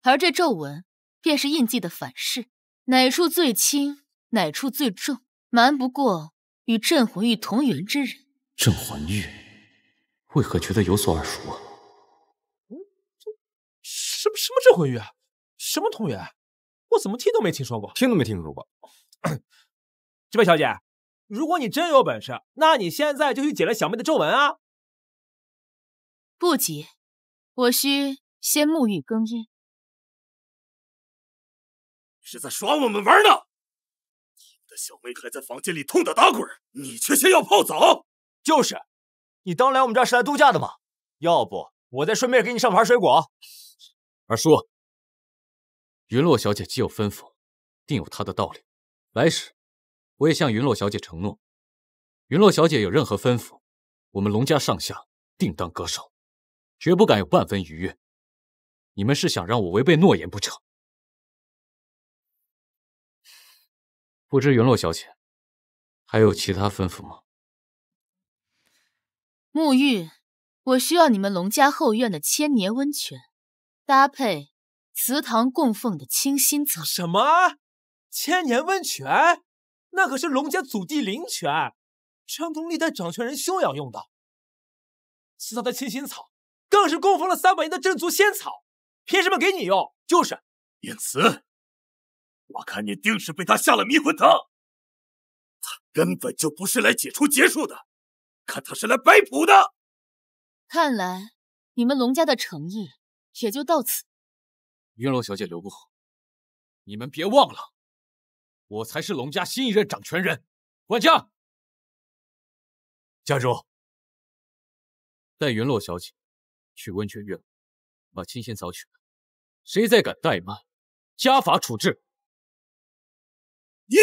而这皱纹便是印记的反噬，哪处最轻，哪处最重，瞒不过与镇魂玉同源之人。镇魂玉，为何觉得有所耳熟啊？什么镇魂玉？什么同源？我怎么听都没听说过，听都没听说过。这位小姐，如果你真有本事，那你现在就去解了小妹的皱纹啊！不急，我需先沐浴更衣。是在耍我们玩呢！你的小妹还在房间里痛打打滚，你却先要泡澡。就是，你当来我们这儿是来度假的吗？要不我再顺便给你上盘水果。二叔，云洛小姐既有吩咐，定有她的道理。来时，我也向云洛小姐承诺，云洛小姐有任何吩咐，我们龙家上下定当恪守，绝不敢有半分逾越。你们是想让我违背诺言不成？不知云洛小姐还有其他吩咐吗？沐浴，我需要你们龙家后院的千年温泉，搭配祠堂供奉的清心草。什么？千年温泉？那可是龙家祖地灵泉，山东历代掌权人休养用的。祠堂的清心草更是供奉了300年的镇族仙草，凭什么给你用？就是。燕慈，我看你定是被他下了迷魂汤，他根本就不是来解除劫数的，看他是来摆谱的。看来你们龙家的诚意也就到此。云楼小姐留步，你们别忘了，我才是龙家新一任掌权人。管家，家主，带云洛小姐去温泉院把清心草取来，谁再敢怠慢，家法处置。你，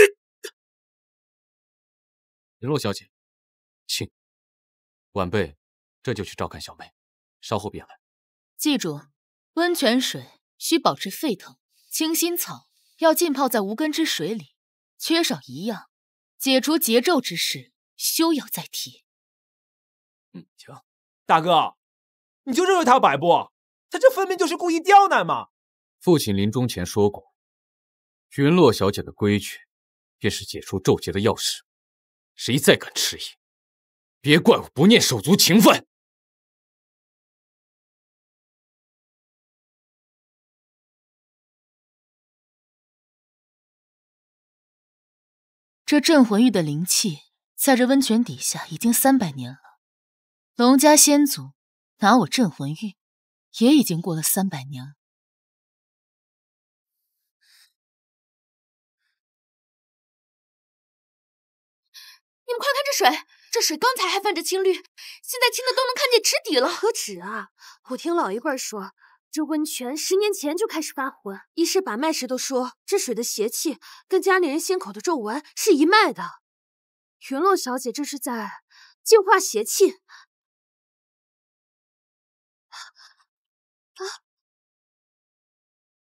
云洛小姐，请。晚辈这就去照看小妹，稍后便来。记住，温泉水需保持沸腾，清心草要浸泡在无根之水里，缺少一样，解除桀纣之事休要再提。行，大哥，你就认为他摆布？他这分明就是故意刁难嘛！父亲临终前说过，云洛小姐的规矩便是解除纣劫的钥匙，谁再敢迟疑，别怪我不念手足情分。这镇魂玉的灵气在这温泉底下已经300年了，龙家先祖拿我镇魂玉也已经过了300年了。你们快看这水，这水刚才还泛着青绿，现在青的都能看见池底了。何止啊！我听老一辈说，这温泉10年前就开始发浑，医师把脉时都说，这水的邪气跟家里人心口的皱纹是一脉的。云洛小姐这是在净化邪气。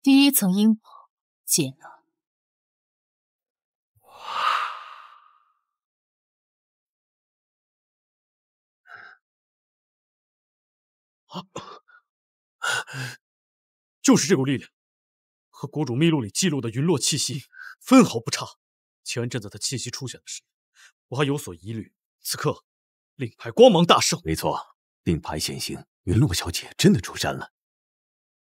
第1层阴魄解了。就是这股力量，和国主秘录里记录的云洛气息分毫不差。前阵子他气息出现的时，我还有所疑虑。此刻，令牌光芒大盛。没错，令牌显形，云洛小姐真的出山了。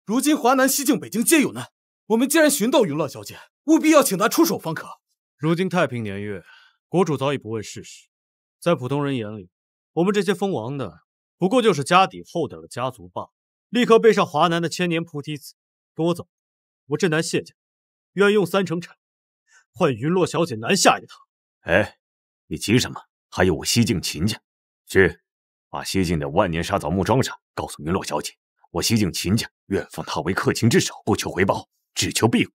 如今华南、西境、北境皆有难，我们既然寻到云洛小姐，务必要请她出手方可。如今太平年月，国主早已不问世事，在普通人眼里，我们这些封王的不过就是家底厚点的家族罢了。立刻备上华南的千年菩提子，跟我走。我镇南谢家愿用3成产，换云洛小姐南下一趟。哎，你急什么？还有我西境秦家，去把西境的万年沙枣木装上，告诉云洛小姐，我西境秦家愿奉她为克勤之首，不求回报，只求庇护。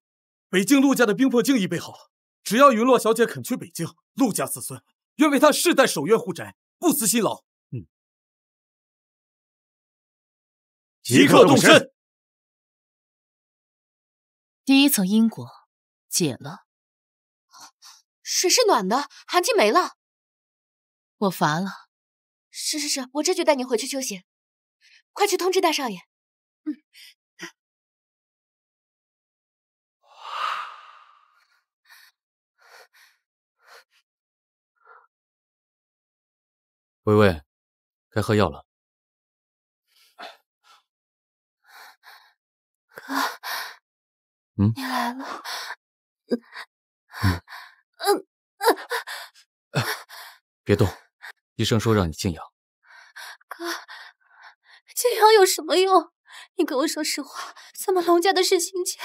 北境陆家的兵破境已备好了，只要云洛小姐肯去北境，陆家子孙愿为她世代守院护宅，不辞辛劳。即刻动身。第一层因果解了，水是暖的，寒气没了。我乏了。是，我这就带你回去休息。快去通知大少爷。微微，该喝药了。哥，你来了。别动，医生说让你静养。哥，静养有什么用？你跟我说实话，咱们龙家的世亲家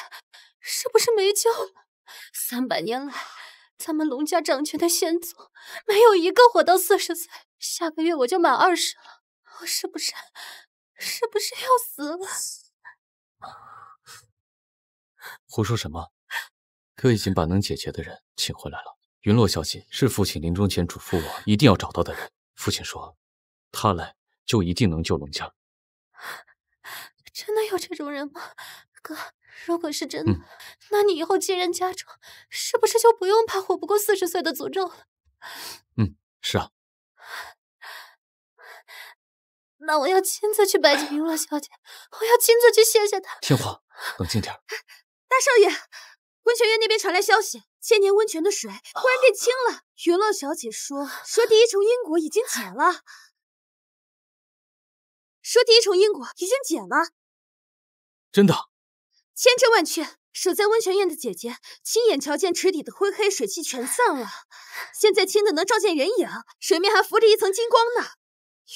是不是没救了？300年来，咱们龙家掌权的先祖没有一个活到40岁，下个月我就满20了，我是不是要死了？胡说什么？哥已经把能解决的人请回来了。云洛小姐是父亲临终前嘱咐我一定要找到的人。父亲说，她来就一定能救龙家。真的有这种人吗？哥，如果是真的，那你以后接任家主，是不是就不用怕活不过40岁的诅咒了？是啊。那我要亲自去拜见云洛小姐，我要亲自去谢谢她。天华，冷静点。大少爷，温泉院那边传来消息，千年温泉的水忽然变清了。云洛小姐说第一重因果已经解了，真的？千真万确。守在温泉院的姐姐亲眼瞧见池底的灰黑水汽全散了，现在清的能照见人影，水面还浮着一层金光呢。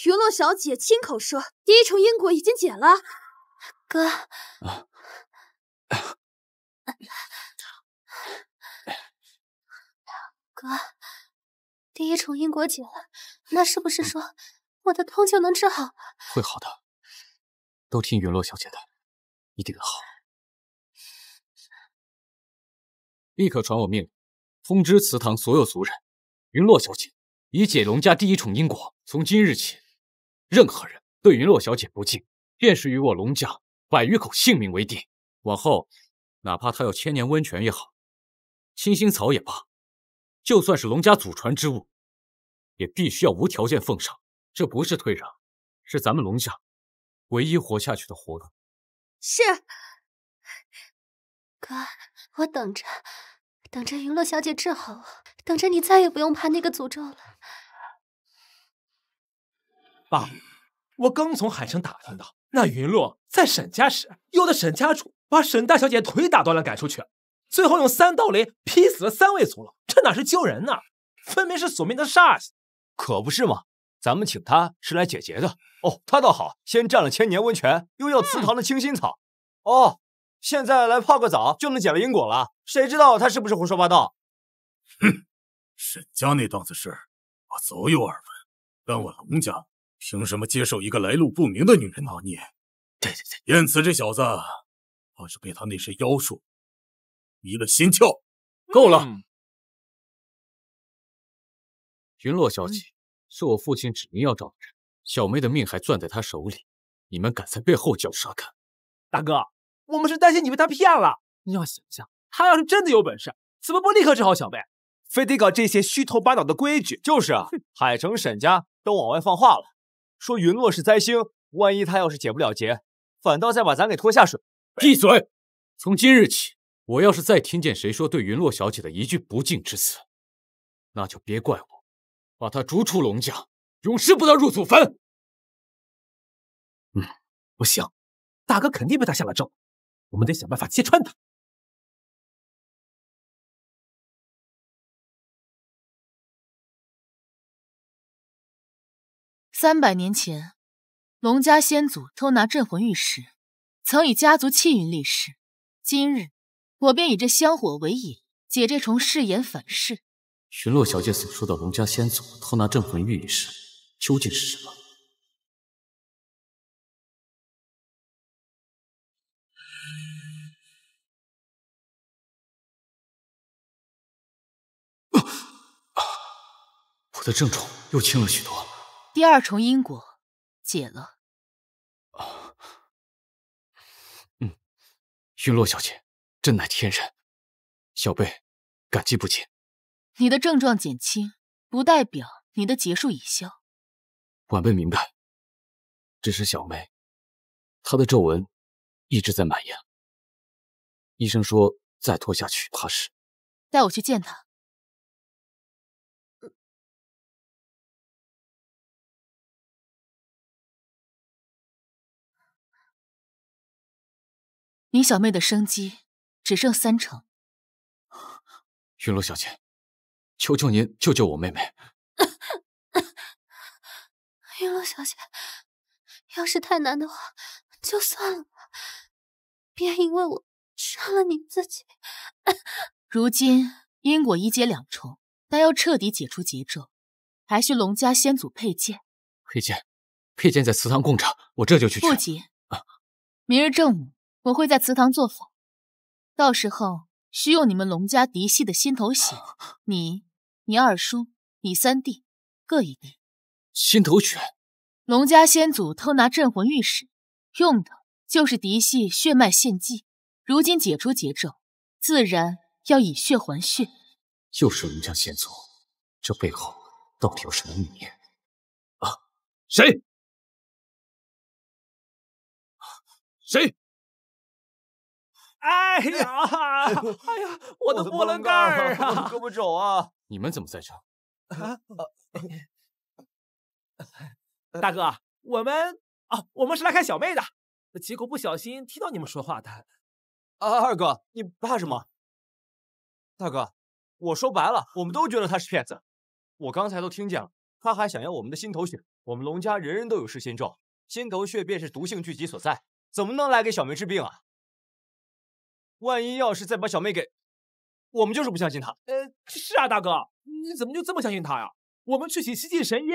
云洛小姐亲口说第一重因果已经解了。哥，哥，第一重因果解了，那是不是说我的痛就能治好了？会好的，都听云洛小姐的，一定好。立刻传我命令，通知祠堂所有族人，云洛小姐已解龙家第一重因果。从今日起，任何人对云洛小姐不敬，便是与我龙家100余口性命为定。往后，哪怕她要千年温泉也好，清心草也罢，就算是龙家祖传之物，也必须要无条件奉上。这不是退让，是咱们龙家唯一活下去的活路。是。哥，我等着云洛小姐治好我，等着你再也不用怕那个诅咒了。爸，我刚从海城打听到，那云洛在沈家时，有的沈家主把沈大小姐腿打断了赶出去，最后用3道雷劈死了3位族佬，这哪是救人呢？分明是索命的煞气。可不是嘛，咱们请他是来解结的。哦，他倒好，先占了千年温泉，又要祠堂的清心草。哦，现在来泡个澡就能解了因果了？谁知道他是不是胡说八道？哼，沈家那档子事我早有耳闻，但我龙家凭什么接受一个来路不明的女人拿捏？对，燕慈这小子，怕是被他那身妖术迷了心窍。够了！云洛小姐是我父亲指明要找的人，小妹的命还攥在他手里，你们敢在背后嚼舌根？大哥，我们是担心你被他骗了。你要想想，他要是真的有本事，怎么不立刻治好小妹？非得搞这些虚头巴脑的规矩？就是啊，海城沈家都往外放话了，说云洛是灾星，万一他要是解不了结，反倒再把咱给拖下水。闭嘴！从今日起，我要是再听见谁说对云洛小姐的一句不敬之词，那就别怪我，把她逐出龙家，永世不得入祖坟。不行，大哥肯定被他下了咒，我们得想办法揭穿他。300年前，龙家先祖偷拿镇魂玉石，曾以家族气运立世。今日，我便以这香火为引，解这重誓言反噬。云洛小姐所说的龙家先祖偷拿镇魂玉一事，究竟是什么？我的症状又轻了许多。第二重因果解了。云洛小姐真乃天人，小辈感激不尽。你的症状减轻，不代表你的劫数已消。晚辈明白，只是小妹她的皱纹一直在蔓延，医生说再拖下去怕是……带我去见她。你小妹的生机只剩3成。云洛小姐，求求您救救我妹妹。云洛小姐，要是太难的话，就算了吧，别因为我伤了你自己。如今因果一结2重，但要彻底解除劫咒，还需龙家先祖佩剑。佩剑在祠堂供着，我这就去取。不急，明日正午我会在祠堂做法，到时候需用你们龙家嫡系的心头血，你二叔、你3弟各1滴。心头血？龙家先祖偷拿镇魂玉石，用的就是嫡系血脉献祭。如今解除劫咒，自然要以血还血。又是龙家先祖，这背后到底有什么秘密？谁？谁？哎呀，我的波棱盖儿啊，胳膊肘啊！你们怎么在这？大哥，我们是来看小妹的，结果不小心听到你们说话的。二哥，你怕什么？大哥，我说白了，我们都觉得他是骗子。我刚才都听见了，他还想要我们的心头血。我们龙家人人都有噬心咒，心头血便是毒性聚集所在，怎么能来给小妹治病啊？万一要是再把小妹给……我们就是不相信他。是啊，大哥，你怎么就这么相信他呀？我们去请西晋神医，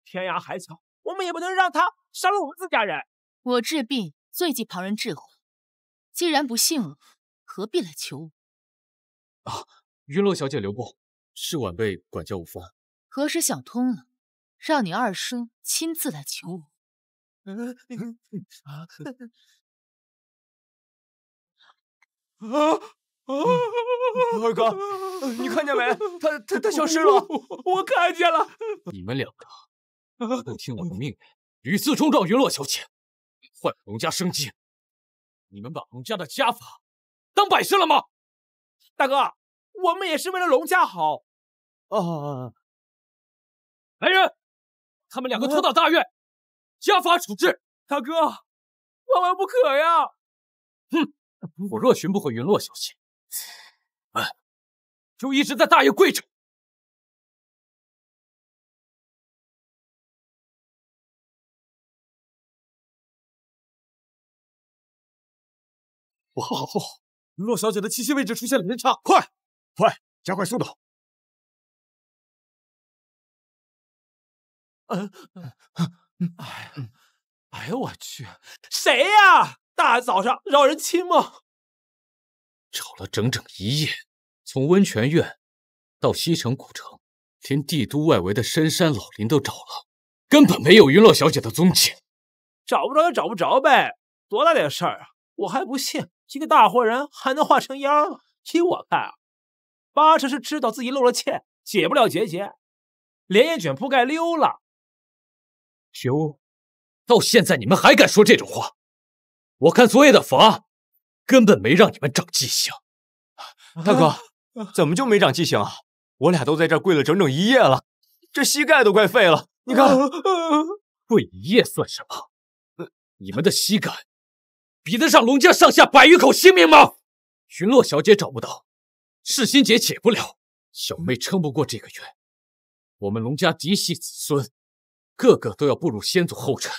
天涯海角，我们也不能让他伤了我们自家人。我治病最忌旁人智慧，既然不信我，何必来求我？云洛小姐留步，是晚辈管教无方。何时想通了，让你二叔亲自来求我。二哥，你看见没？他消失了。我看见了。你们2个不听我的命令，屡次冲撞云洛小姐，坏了龙家生机，你们把龙家的家法当摆设了吗？大哥，我们也是为了龙家好。来人，他们2个拖到大院，家法处置。大哥，万万不可呀！哼，我若寻不回云洛小姐，就一直在大院跪着。不好，云洛小姐的栖息位置出现了偏差，快，加快速度！哎呀，我去，谁呀？大早上让人亲吗？找了整整1夜，从温泉院到西城古城，连帝都外围的深山老林都找了，根本没有云洛小姐的踪迹。找不着就找不着呗，多大点事儿啊！我还不信一个大活人还能化成妖呢。依我看啊，8成是知道自己露了怯，解不了结，连夜卷铺盖溜了。觉悟，到现在你们还敢说这种话？我看昨夜的罚根本没让你们长记性。大哥，怎么就没长记性啊？我俩都在这儿跪了整整1夜了，这膝盖都快废了。你看，跪1夜算什么？你们的膝盖比得上龙家上下100余口性命吗？云落小姐找不到，世心结解不了，小妹撑不过这个月，我们龙家嫡系子孙个个都要步入先祖后尘，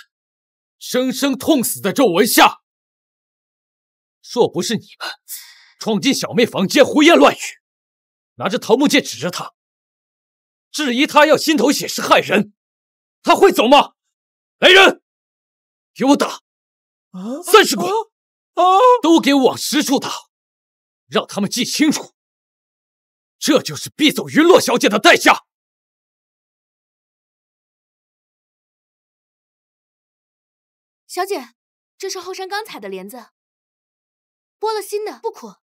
生生痛死在皱纹下。若不是你们闯进小妹房间胡言乱语，拿着桃木剑指着她，质疑她要心头血誓害人，她会走吗？来人，给我打！30棍！都给我往实处打，让他们记清楚，这就是逼走云落小姐的代价。小姐，这是后山刚采的莲子，剥了新的，不苦。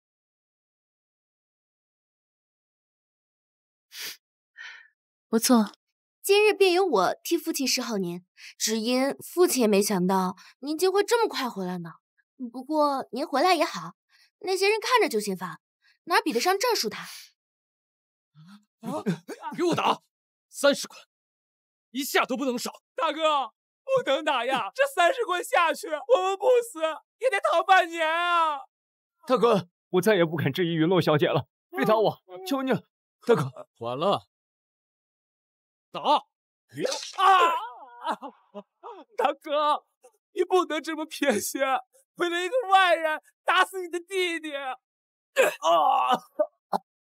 不错。今日便由我替父亲10好年，只因父亲也没想到您竟会这么快回来呢。不过您回来也好，那些人看着就心烦，哪比得上这数他？给我打！30棍，一下都不能少。大哥，不能打呀！这30棍下去，我们不死也得躺半年啊！大哥，我再也不敢质疑云落小姐了，别打我，求你了，大哥。晚了。打！大哥，你不能这么偏心，为了一个外人打死你的弟弟！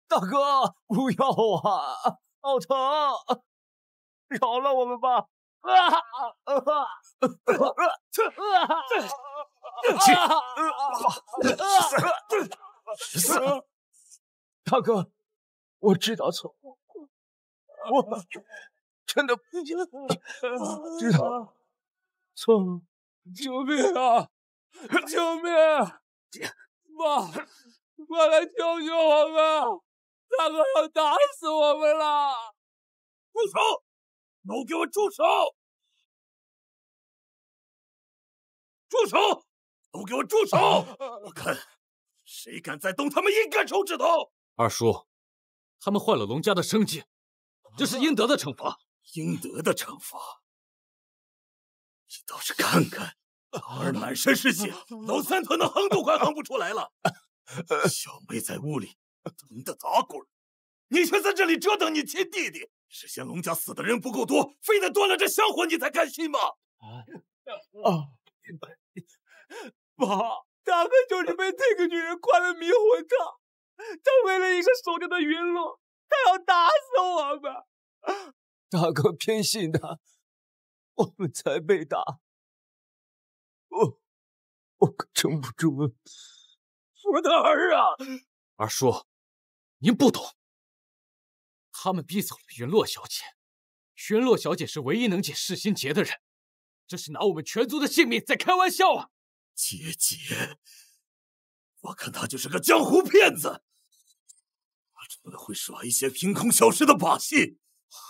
大哥，不要啊，好疼！饶了我们吧！大哥，我知道错，我真的知道错了。救命啊！救命！妈，快来救救我们！大哥要打死我们了！住手！都给我住手！住手！都给我住手！我看谁敢再动他们一根手指头！二叔，他们坏了龙家的生计，这是应得的惩罚。应得的惩罚？你倒是看看，老儿满身是血，老三腿的横都快横不出来了。小妹在屋里疼得打滚，你却在这里折腾你亲弟弟，是嫌龙家死的人不够多，非得端了这香火你才甘心吗？爸，大哥就是被这个女人灌了迷魂汤，他为了一个守着的云落，他要打死我们。大哥偏心他，我们才被打。我可撑不住了。我的儿啊！二叔，您不懂，他们逼走了云落小姐，云落小姐是唯一能解世心结的人，这是拿我们全族的性命在开玩笑啊！结，我看他就是个江湖骗子，除了会耍一些凭空消失的把戏，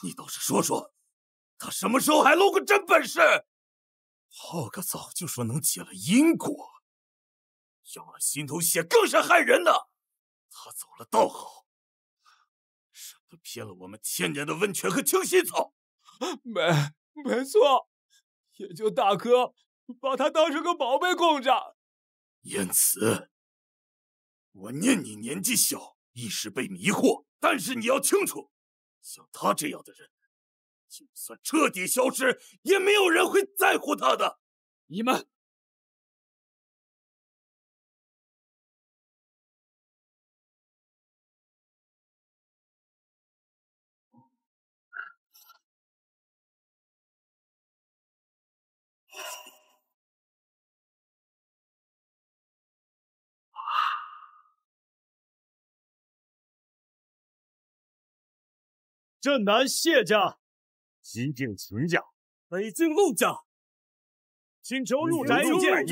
你倒是说说，他什么时候还露过真本事？好个早就说能解了因果，要了心头血更是害人呢。他走了倒好，省得骗了我们1000年的温泉和清心草。没错，也就大哥把他当成个宝贝供着。言辞，我念你年纪小，一时被迷惑，但是你要清楚，像他这样的人，就算彻底消失，也没有人会在乎他的。你们，镇南谢家，西境秦家，北境陆家，请求入宅一见。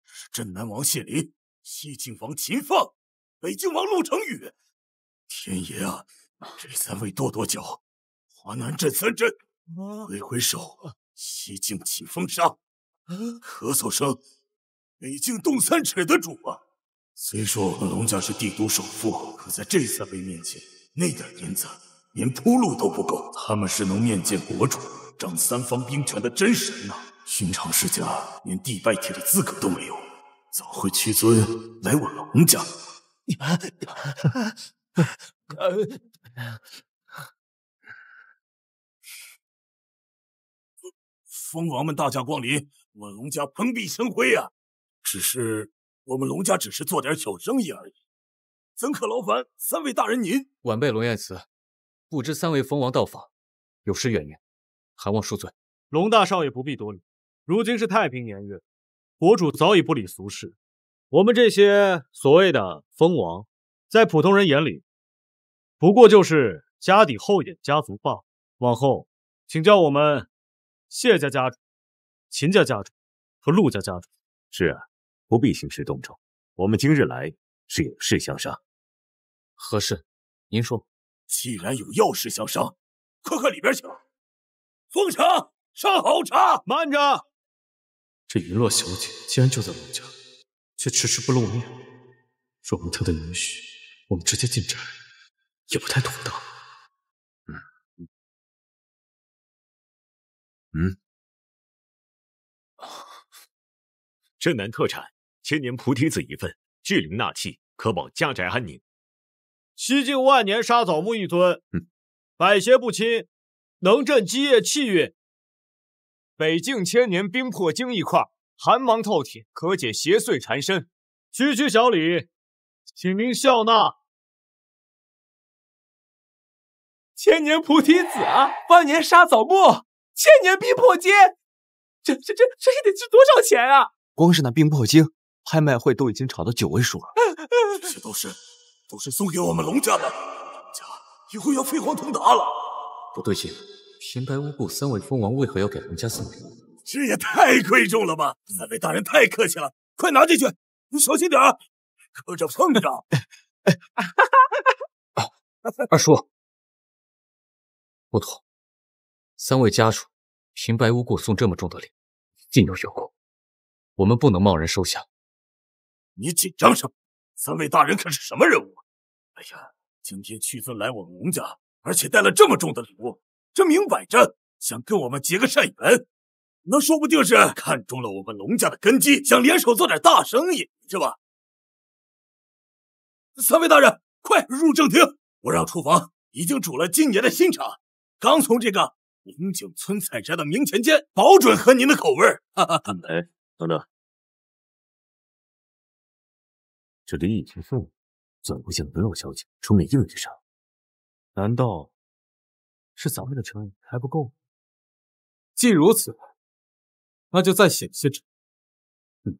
是镇南王谢林，西晋王秦放，北境王陆成宇。天爷啊，这3位跺脚，华南镇3镇，挥手，西境起风沙，咳嗽声，北境动3尺的主啊！虽说我们龙家是帝都首富，可在这3位面前，那点银子连铺路都不够。他们是能面见国主，掌3方兵权的真神呐！寻常世家连帝拜帖的资格都没有，怎会屈尊来我龙家？蜂王们大驾光临，我龙家蓬荜生辉啊！只是我们龙家只是做点小生意而已，怎可劳烦3位大人您？晚辈龙彦慈，不知3位蜂王到访，有失远迎，还望恕罪。龙大少爷不必多礼，如今是太平年月，国主早已不理俗事。我们这些所谓的蜂王，在普通人眼里，不过就是家底厚一点家族罢了。往后，请叫我们谢家家主、秦家家主和陆家家主。是啊，不必兴师动众，我们今日来是有事相商。何事？您说。既然有要事相商，快里边请。奉上上好茶。慢着！这云落小姐既然就在龙家，却迟迟不露面，若无她的允许，我们直接进宅也不太妥当。镇南特产千年菩提子1份，聚灵纳气，可保家宅安宁。西晋万年沙枣木1尊，百邪不侵，能镇基业气运。北境千年冰魄晶1块，寒芒透体，可解邪祟缠身。区小礼，请您笑纳。千年菩提子啊，万年沙枣木，千年冰魄晶，这得值多少钱啊？光是那冰魄晶，拍卖会都已经炒到9位数了。这些都是送给我们龙家的，龙家以后要飞黄腾达了。不对劲，平白无故3位蜂王为何要给龙家送礼？这也太贵重了吧！3位大人太客气了，快拿进去，你小心点儿，磕着碰着。二叔，不妥，3位家主平白无故送这么重的礼，尽有有故，我们不能贸然收下。你紧张什么？3位大人可是什么人物？哎呀，今天屈尊来我们龙家，而且带了这么重的礼物，这明摆着想跟我们结个善缘，那说不定是看中了我们龙家的根基，想联手做点大生意，是吧？3位大人，快入正厅，我让厨房已经煮了今年的新茶，刚从这个龙井村采摘的明前间，保准合您的口味。哎，等等，这礼已经送了，怎不向云洛小姐出面应一声？难道是咱们的诚意还不够？既如此，那就再显些诚意。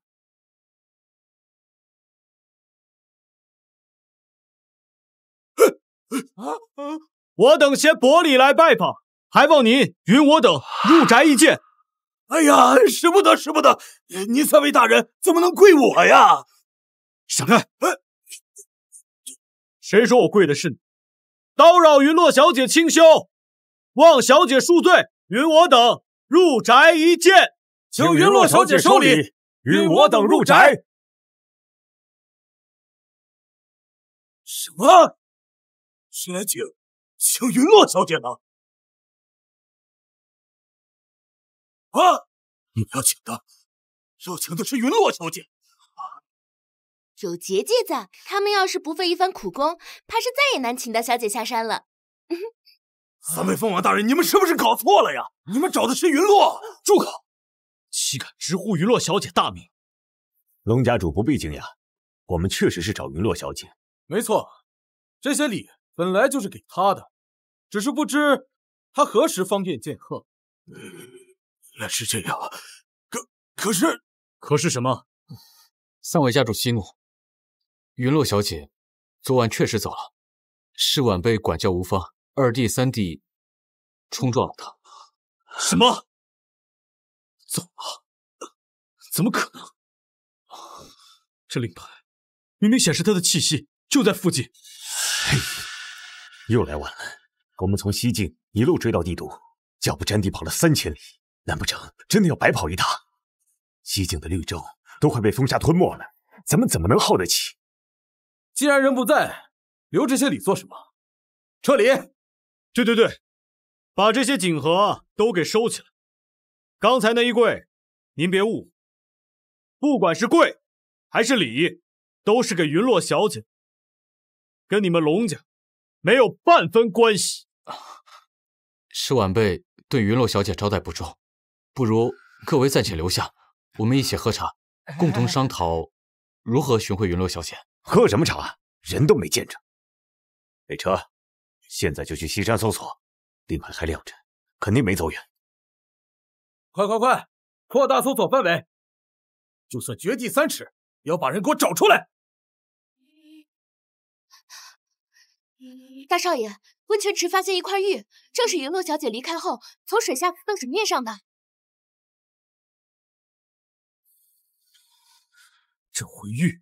我等携薄礼来拜访，还望您允我等入宅一见。哎呀，使不得，使不得！您3位大人怎么能跪我呀？闪开！谁说我跪的是你？叨扰云洛小姐清修，望小姐恕罪，允我等入宅一见。请云洛小姐收礼，允我等入宅。什么？是来请云洛小姐呢？啊！你们要请的是云洛小姐。有结界在，他们要是不费一番苦功，怕是再也难请到小姐下山了。3位凤凰大人，你们是不是搞错了呀？你们找的是云洛。住口！岂敢直呼云洛小姐大名？龙家主不必惊讶，我们确实是找云洛小姐。没错，这些礼本来就是给她的，只是不知她何时方便见客。原来是这样，可是什么？3位家主息怒，云洛小姐昨晚确实走了，是晚辈管教无方，2弟3弟冲撞了她。什么？走了？怎么可能？这令牌明明显示他的气息就在附近。嘿，又来晚了。我们从西境一路追到帝都，脚不沾地跑了3000里，难不成真的要白跑一趟？西境的绿洲都快被风沙吞没了，咱们怎么能耗得起？既然人不在，留这些礼做什么？撤礼！对，把这些锦盒都给收起来。刚才那一柜，您别误会，不管是柜还是礼，都是给云落小姐，跟你们龙家没有半分关系。是晚辈对云落小姐招待不周，不如各位暂且留下，我们一起喝茶，共同商讨如何寻回云落小姐。喝什么茶？人都没见着。备车，现在就去西山搜索，令牌还亮着，肯定没走远。快，扩大搜索范围，就算掘地3尺，也要把人给我找出来。大少爷，温泉池发现一块玉，正是云落小姐离开后从水下到水面上的。镇魂玉，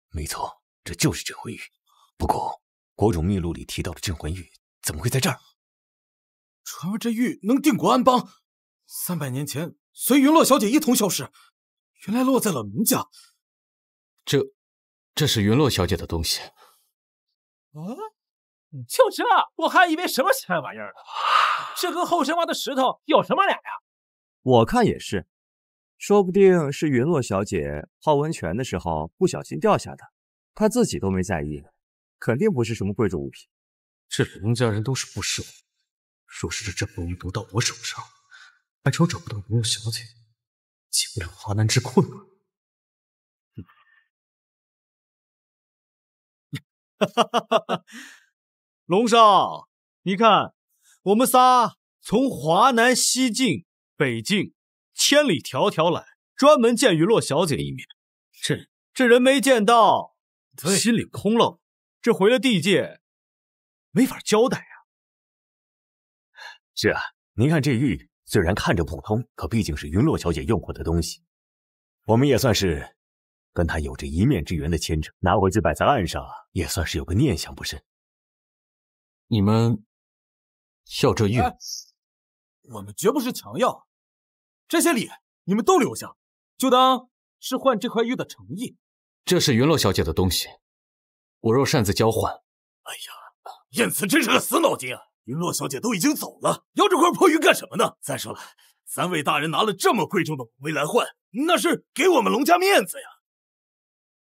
没错，这就是镇魂玉。不过，国种秘录里提到的镇魂玉怎么会在这儿？传闻这玉能定国安邦，300年前随云落小姐一同消失，原来落在了龙家。这是云落小姐的东西。就这，我还以为什么山玩意儿呢？这跟后山挖的石头有什么两样？我看也是，说不定是云落小姐泡温泉的时候不小心掉下的，她自己都没在意，肯定不是什么贵重物品。这龙家人都是不识货，若是这镇魂玉毒到我手上，还愁找不到云落小姐，解不了华南之困了。龙少，你看，我们仨从华南、西境、北境千里迢迢来，专门见云落小姐一面。这人没见到，心里空落，这回了地界，没法交代啊。是啊，您看这玉虽然看着普通，可毕竟是云落小姐用过的东西，我们也算是跟她有着一面之缘的牵扯，拿回去摆在岸上，也算是有个念想，不是？你们要这玉？我们绝不是强要，这些礼你们都留下，就当是换这块玉的诚意。这是云落小姐的东西，我若擅自交换，哎呀，燕慈真是个死脑筋啊！云落小姐都已经走了，要这块破玉干什么呢？再说了，3位大人拿了这么贵重的宝贝来换，那是给我们龙家面子呀！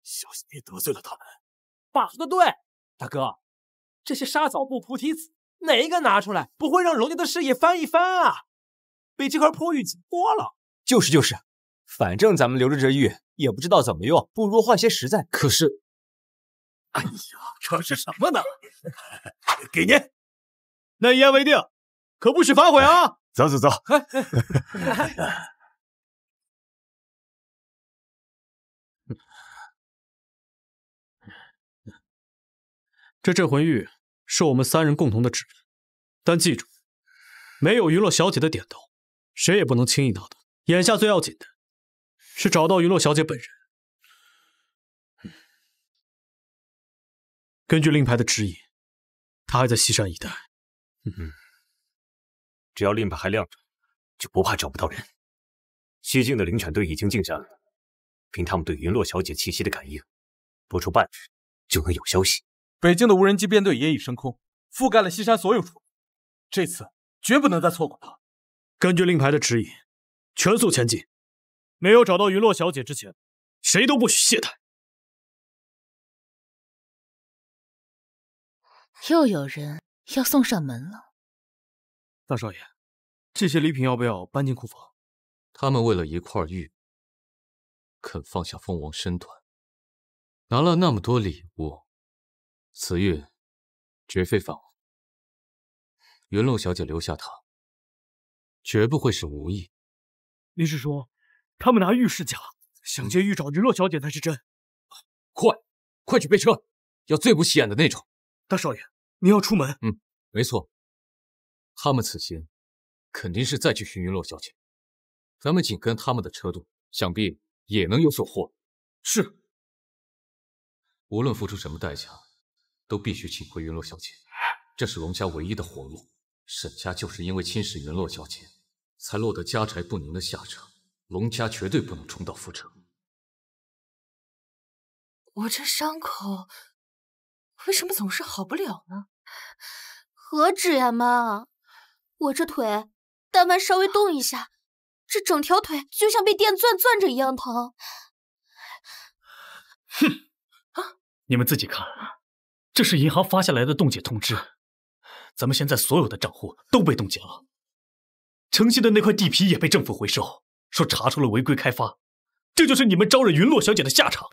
小心别得罪了他们。爸说的对，大哥，这些沙枣布、菩提子，哪一个拿出来不会让龙家的事业翻一番啊？被这块破玉挤破了。就是，反正咱们留着这玉也不知道怎么用，不如换些实在。可是，哎呀，这是什么呢？给您，那一言为定，可不许反悔啊！走。这镇魂玉是我们3人共同的旨意，但记住，没有云落小姐的点头，谁也不能轻易拿到。眼下最要紧的是找到云落小姐本人。根据令牌的指引，她还在西山一带。只要令牌还亮着，就不怕找不到人。西境的灵犬队已经进山了，凭他们对云落小姐气息的感应，不出半日就能有消息。北境的无人机编队也已升空，覆盖了西山所有处，这次绝不能再错过他。根据令牌的指引，全速前进。没有找到云落小姐之前，谁都不许懈怠。又有人要送上门了。大少爷，这些礼品要不要搬进库房？他们为了一块玉，肯放下蜂王身段，拿了那么多礼物，此玉绝非凡物。云露小姐留下它，绝不会是无意。你是说，他们拿玉是假，想借玉找云落小姐才是真？快去备车，要最不起眼的那种。大少爷，你要出门？没错。他们此行肯定是再去寻云落小姐，咱们紧跟他们的车队，想必也能有所获。是。无论付出什么代价，都必须请回云洛小姐。这是龙家唯一的活路。沈家就是因为轻视云洛小姐，才落得家宅不宁的下场。龙家绝对不能重蹈覆辙。我这伤口为什么总是好不了呢？何止呀，妈！我这腿但凡稍微动一下，这整条腿就像被电钻钻着一样疼。哼！你们自己看，这是银行发下来的冻结通知。咱们现在所有的账户都被冻结了，城西的那块地皮也被政府回收，说查出了违规开发。这就是你们招惹云洛小姐的下场。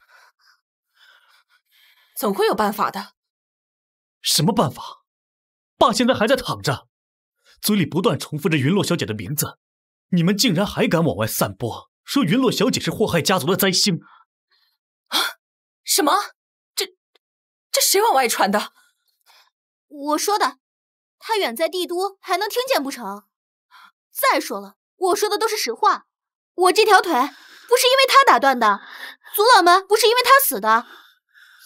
总会有办法的。什么办法？爸现在还在躺着，嘴里不断重复着云洛小姐的名字，你们竟然还敢往外散播，说云洛小姐是祸害家族的灾星。啊？什么？这谁往外传的？我说的，他远在帝都还能听见不成？再说了，我说的都是实话，我这条腿不是因为他打断的，族老们不是因为他死的。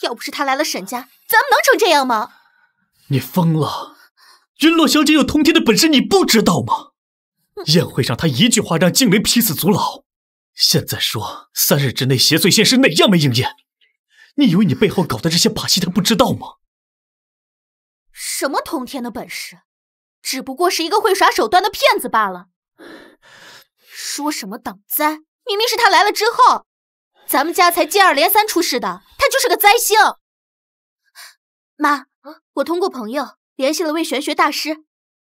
要不是他来了沈家，咱们能成这样吗？你疯了！云洛小姐有通天的本事，你不知道吗？宴会上她一句话让精灵劈死族老，现在说3日之内邪祟现世哪样没应验？你以为你背后搞的这些把戏她不知道吗？什么通天的本事，只不过是一个会耍手段的骗子罢了。说什么挡灾，明明是他来了之后，咱们家才接二连三出事的，他就是个灾星。妈，我通过朋友联系了位玄学大师，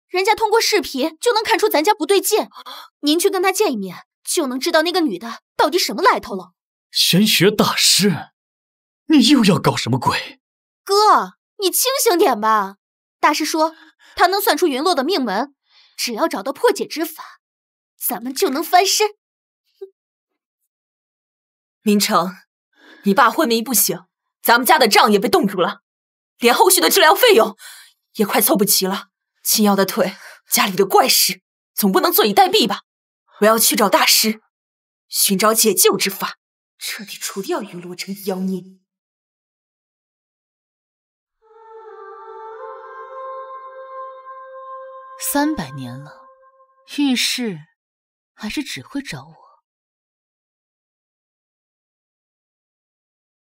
人家通过视频就能看出咱家不对劲，您去跟他见一面，就能知道那个女的到底什么来头了。玄学大师，你又要搞什么鬼？哥，你清醒点吧。大师说他能算出云洛的命门，只要找到破解之法，咱们就能翻身。明成，你爸昏迷不醒，咱们家的账也被冻住了，连后续的治疗费用也快凑不齐了。秦瑶的腿，家里的怪事，总不能坐以待毙吧？我要去找大师，寻找解救之法，彻底除掉云洛城妖孽。300年了，遇事还是只会找我。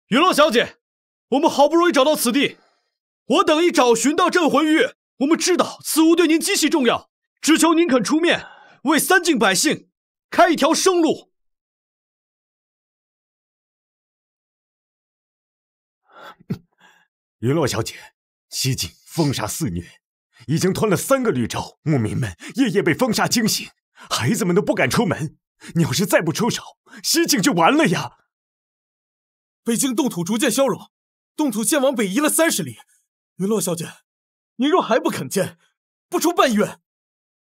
云洛小姐，我们好不容易找到此地，我等已找寻到镇魂玉，我们知道此物对您极其重要，只求您肯出面，为3境百姓开一条生路。云洛小姐，西境风沙肆虐，已经吞了3个绿洲，牧民们夜夜被风沙惊醒，孩子们都不敢出门。你要是再不出手，西境就完了呀！北境冻土逐渐消融，冻土线往北移了30里。云洛小姐，您若还不肯见，不出半月，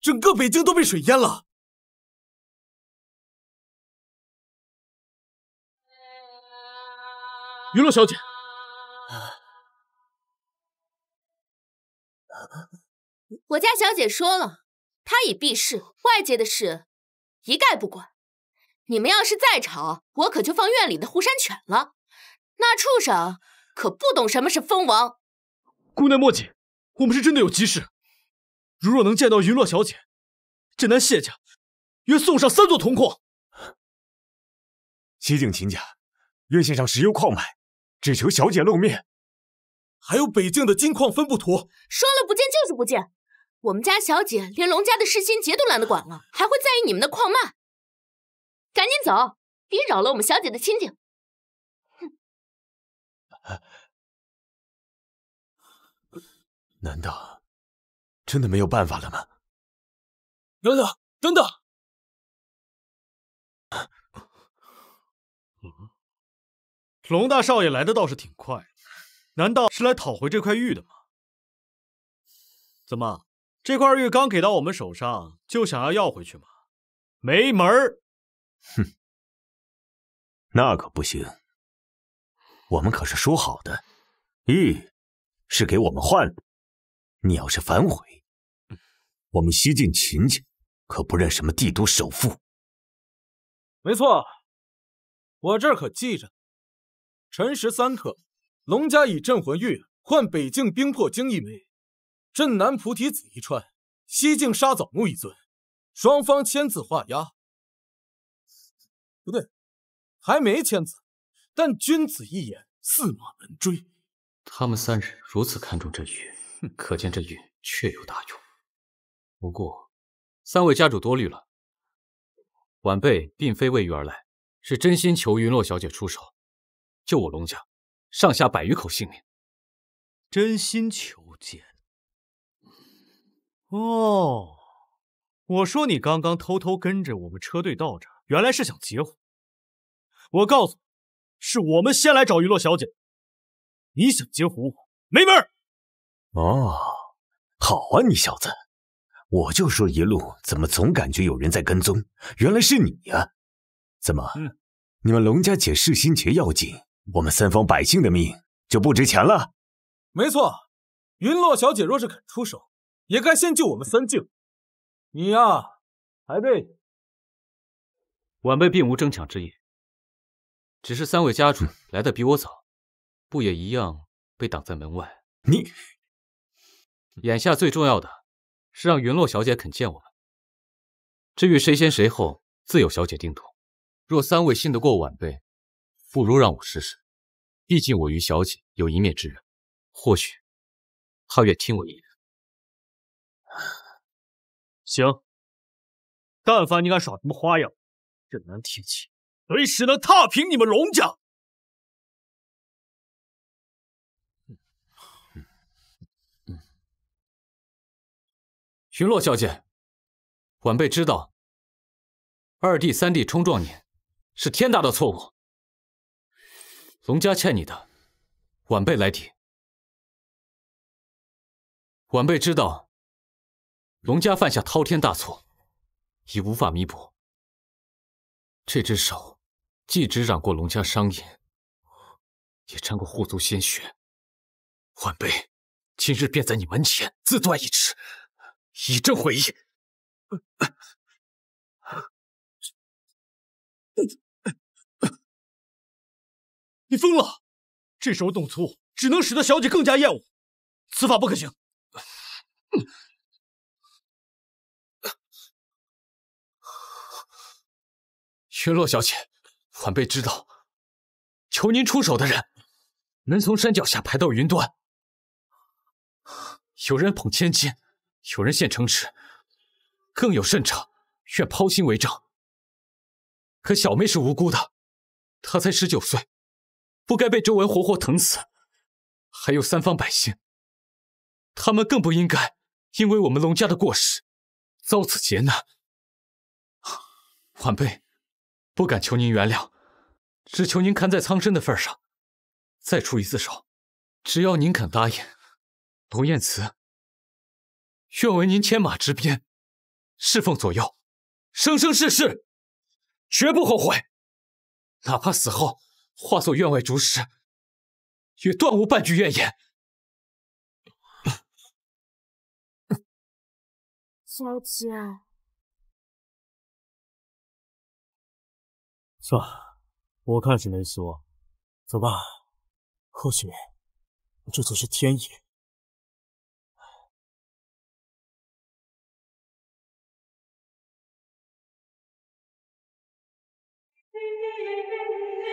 整个北境都被水淹了。云洛小姐，我家小姐说了，她已避世，外界的事一概不管。你们要是再吵，我可就放院里的护山犬了。那畜生可不懂什么是蜂王。姑娘莫急，我们是真的有急事。如若能见到云洛小姐，镇南谢家约送上3座铜矿。西境秦家愿献上石油矿脉，只求小姐露面。还有北境的金矿分布图，说了不见就是不见。我们家小姐连龙家的世心结都懒得管了，还会在意你们的矿脉？赶紧走，别扰了我们小姐的清静。难道真的没有办法了吗？等等等等！龙大少爷来的倒是挺快，难道是来讨回这块玉的吗？怎么，这块玉刚给到我们手上，就想要回去吗？没门儿！哼，那可不行。我们可是说好的，玉是给我们换的。你要是反悔，我们西境秦家可不认什么帝都首富。没错，我这儿可记着，辰时3刻，龙家以镇魂玉换北境冰魄晶一枚，镇南菩提子一串，西境沙枣木一尊，双方签字画押。不对，还没签字，但君子一言，驷马难追。他们3人如此看重这玉，可见这玉确有大用。不过，3位家主多虑了。晚辈并非为玉而来，是真心求云落小姐出手，救我龙家上下100余口性命。真心求见。哦，我说你刚刚偷偷跟着我们车队到这儿，原来是想结婚。我告诉你，是我们先来找云落小姐，你想截胡我，没门儿！哦，好啊，你小子，我就说一路怎么总感觉有人在跟踪，原来是你呀！怎么，你们龙家解释心结要紧，我们3方百姓的命就不值钱了？没错，云落小姐若是肯出手，也该先救我们3境。你呀，还得……晚辈并无争抢之意，只是3位家主来得比我早，不也一样被挡在门外？你，眼下最重要的是让云落小姐肯见我们。至于谁先谁后，自有小姐定夺。若3位信得过晚辈，不如让我试试。毕竟我与小姐有一面之缘，或许她愿听我一言。行，但凡你敢耍什么花样，这难天气随时能踏平你们龙家。云落小姐，晚辈知道2弟3弟冲撞你是天大的错误，龙家欠你的，晚辈来抵。晚辈知道龙家犯下滔天大错，已无法弥补。这只手既只染过龙家伤印，也沾过护族鲜血，晚辈今日便在你门前自断一尺，以正悔意。你疯了！这时候动粗，只能使得小姐更加厌恶，此法不可行。云落小姐，晚辈知道，求您出手的人，能从山脚下排到云端。有人捧千金，有人献城池，更有甚者愿抛心为证。可小妹是无辜的，她才19岁，不该被周文活活疼死。还有3方百姓，他们更不应该因为我们龙家的过失遭此劫难。晚辈不敢求您原谅，只求您看在苍生的份上，再出一次手。只要您肯答应，龙燕慈愿为您牵马执鞭，侍奉左右，生生世世绝不后悔。哪怕死后化作院外竹石，也断无半句怨言。小姐，算了，我看是没希望。走吧，或许这就是天意。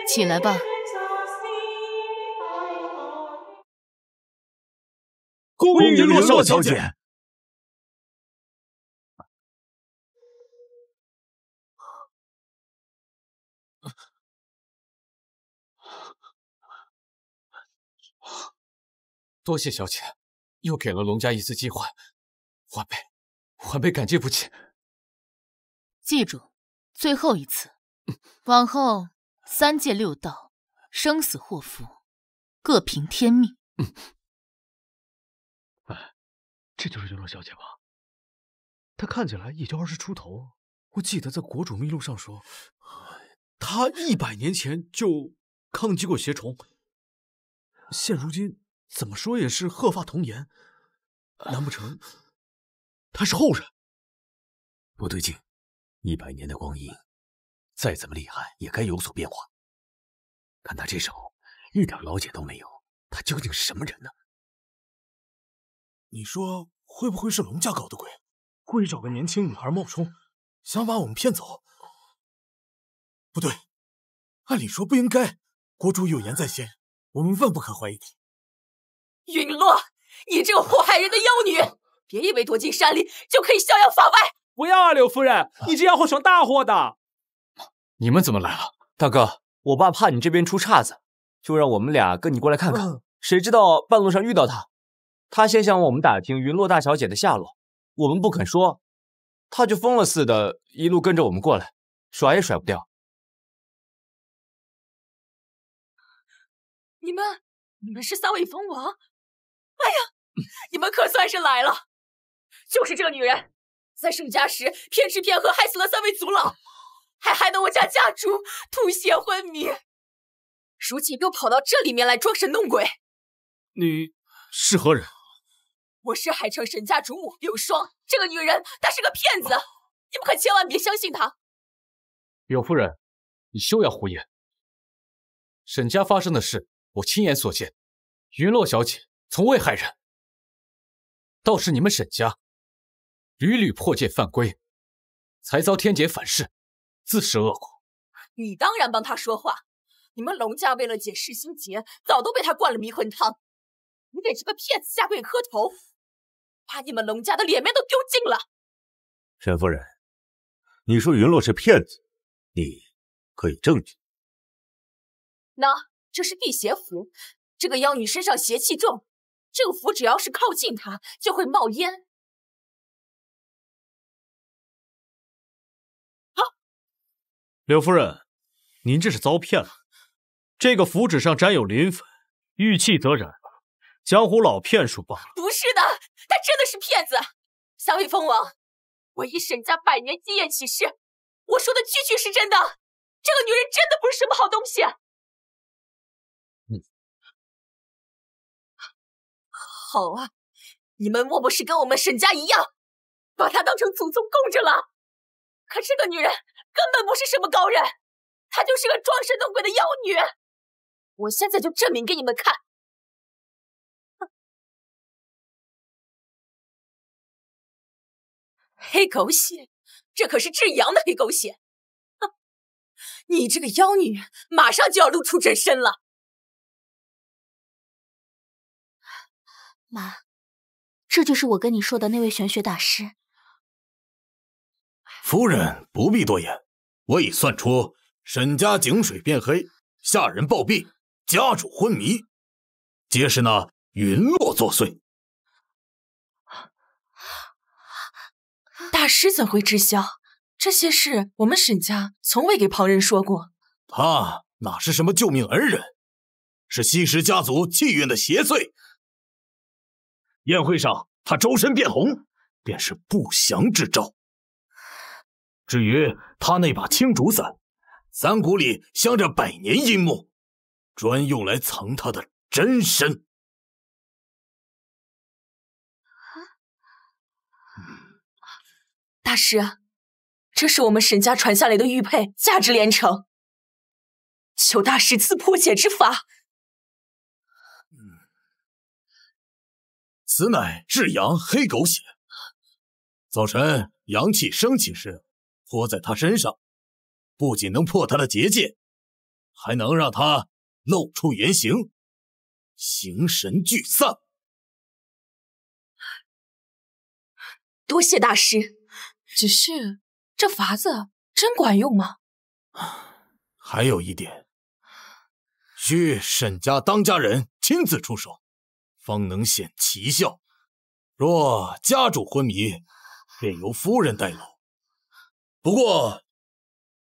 起来吧。恭迎云落小姐。多谢小姐，又给了龙家一次机会，晚辈感激不尽。记住，最后一次，往后3界6道，生死祸福，各凭天命。这就是云落小姐吧？她看起来也就20出头。我记得在国主秘录上说，她100年前就抗击过邪虫，现如今怎么说也是鹤发童颜，难不成她是后人？不对劲，100年的光阴，再怎么厉害也该有所变化。看他这手，一点老茧都没有，他究竟是什么人呢？你说会不会是龙家搞的鬼？故意找个年轻女孩冒充，想把我们骗走？不对，按理说不应该。国主有言在先，我们万不可怀疑。陨落，你这个祸害人的妖女，别以为躲进山里就可以逍遥法外！不要啊，柳夫人，你这样会闯大祸的。你们怎么来了？大哥，我爸怕你这边出岔子，就让我们俩跟你过来看看。谁知道半路上遇到他，他先向我们打听云落大小姐的下落，我们不肯说，他就疯了似的，一路跟着我们过来，甩也甩不掉。你们是三位蜂王？哎呀，你们可算是来了！就是这个女人，在盛家时骗吃骗喝，害死了3位族老，还害得我家家主吐血昏迷，如今又跑到这里面来装神弄鬼。你是何人？我是海城沈家主母柳霜。这个女人她是个骗子，你们可千万别相信她。柳夫人，你休要胡言。沈家发生的事，我亲眼所见，云落小姐从未害人，倒是你们沈家屡屡破戒犯规，才遭天劫反噬，自食恶果。你当然帮她说话，你们龙家为了解世心结，早都被她灌了迷魂汤。你给这个骗子下跪磕头，把你们龙家的脸面都丢尽了。沈夫人，你说云落是骗子，你可有证据？那这是辟邪符，这个妖女身上邪气重，这个符只要是靠近她，就会冒烟。柳夫人，您这是遭骗了。这个符纸上沾有磷粉，遇气则燃，江湖老骗术罢了。不是的，他真的是骗子。三位蜂王，我以沈家100年经验起誓，我说的句句是真的。这个女人真的不是什么好东西。好啊，你们莫不是跟我们沈家一样，把她当成祖宗供着了？可这个女人根本不是什么高人，她就是个装神弄鬼的妖女。我现在就证明给你们看。黑狗血，这可是至阳的黑狗血。你这个妖女马上就要露出真身了。妈，这就是我跟你说的那位玄学大师。夫人不必多言，我已算出沈家井水变黑，下人暴毙，家主昏迷，皆是那云落作祟。大师怎会知晓？这些事我们沈家从未给旁人说过。他哪是什么救命恩人，是西石家族气运的邪祟。宴会上他周身变红，便是不祥之兆。至于他那把青竹伞，伞骨里镶着100年阴木，专用来藏他的真身。大师，这是我们沈家传下来的玉佩，价值连城，求大师赐破解之法。此乃至阳黑狗血，早晨阳气升起时泼在他身上，不仅能破他的结界，还能让他露出原形，形神俱散。多谢大师，只是这法子真管用吗？还有一点，需沈家当家人亲自出手，方能显奇效。若家主昏迷，便由夫人代劳。不过，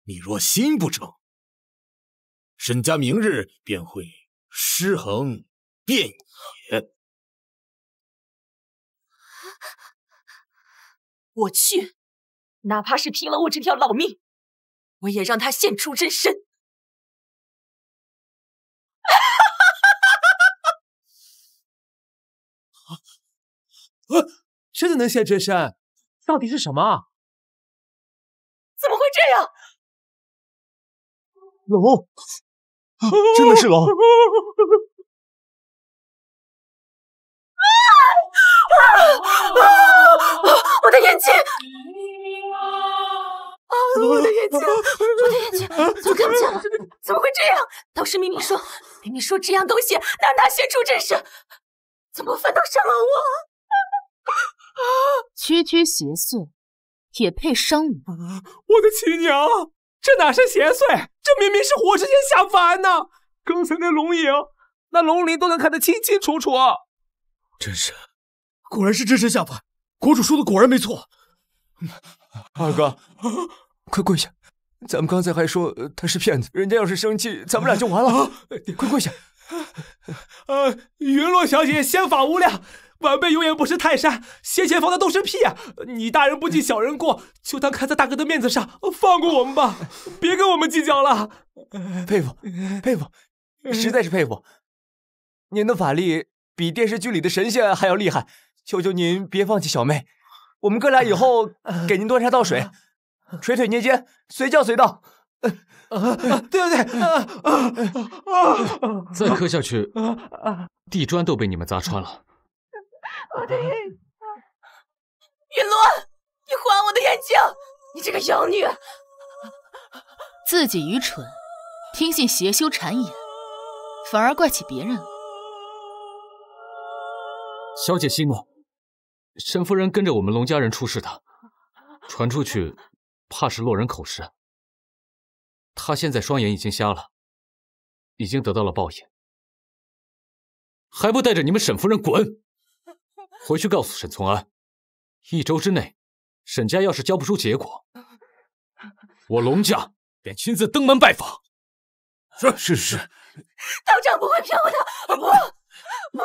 你若心不诚，沈家明日便会尸横遍野。我去，哪怕是拼了我这条老命，我也让他现出真身。真的能现真身？到底是什么？怎么会这样？龙，真的是龙！我的眼睛！我的眼睛！我的眼睛！怎么看不见了？怎么会这样？导师明明说这样东西哪显出真实，怎么反倒伤了我？区区邪祟，也配伤你？我的亲娘，这哪是邪祟，这明明是活之仙下凡呢！刚才那龙影，那龙鳞都能看得清清楚楚。真神，果然是真神下凡，国主说的果然没错。二哥，快跪下！咱们刚才还说他是骗子，人家要是生气，咱们俩就完了。快跪下！云落小姐仙法无量，晚辈有眼不识泰山，先前放的都是屁啊！你大人不计小人过，就当看在大哥的面子上，放过我们吧，别跟我们计较了。佩服，佩服，实在是佩服！您的法力比电视剧里的神仙还要厉害，求求您别放弃小妹，我们哥俩以后给您端茶倒水，捶腿捏肩，随叫随到。对，再磕下去，地砖都被你们砸穿了。我的眼睛！云落，你还我的眼睛！你这个妖女！自己愚蠢，听信邪修谗言，反而怪起别人了。小姐息怒，沈夫人跟着我们龙家人出事的，传出去，怕是落人口实。她现在双眼已经瞎了，已经得到了报应，还不带着你们沈夫人滚！回去告诉沈从安，1周之内，沈家要是交不出结果，我龙家便亲自登门拜访。是。道长不会骗我的，不。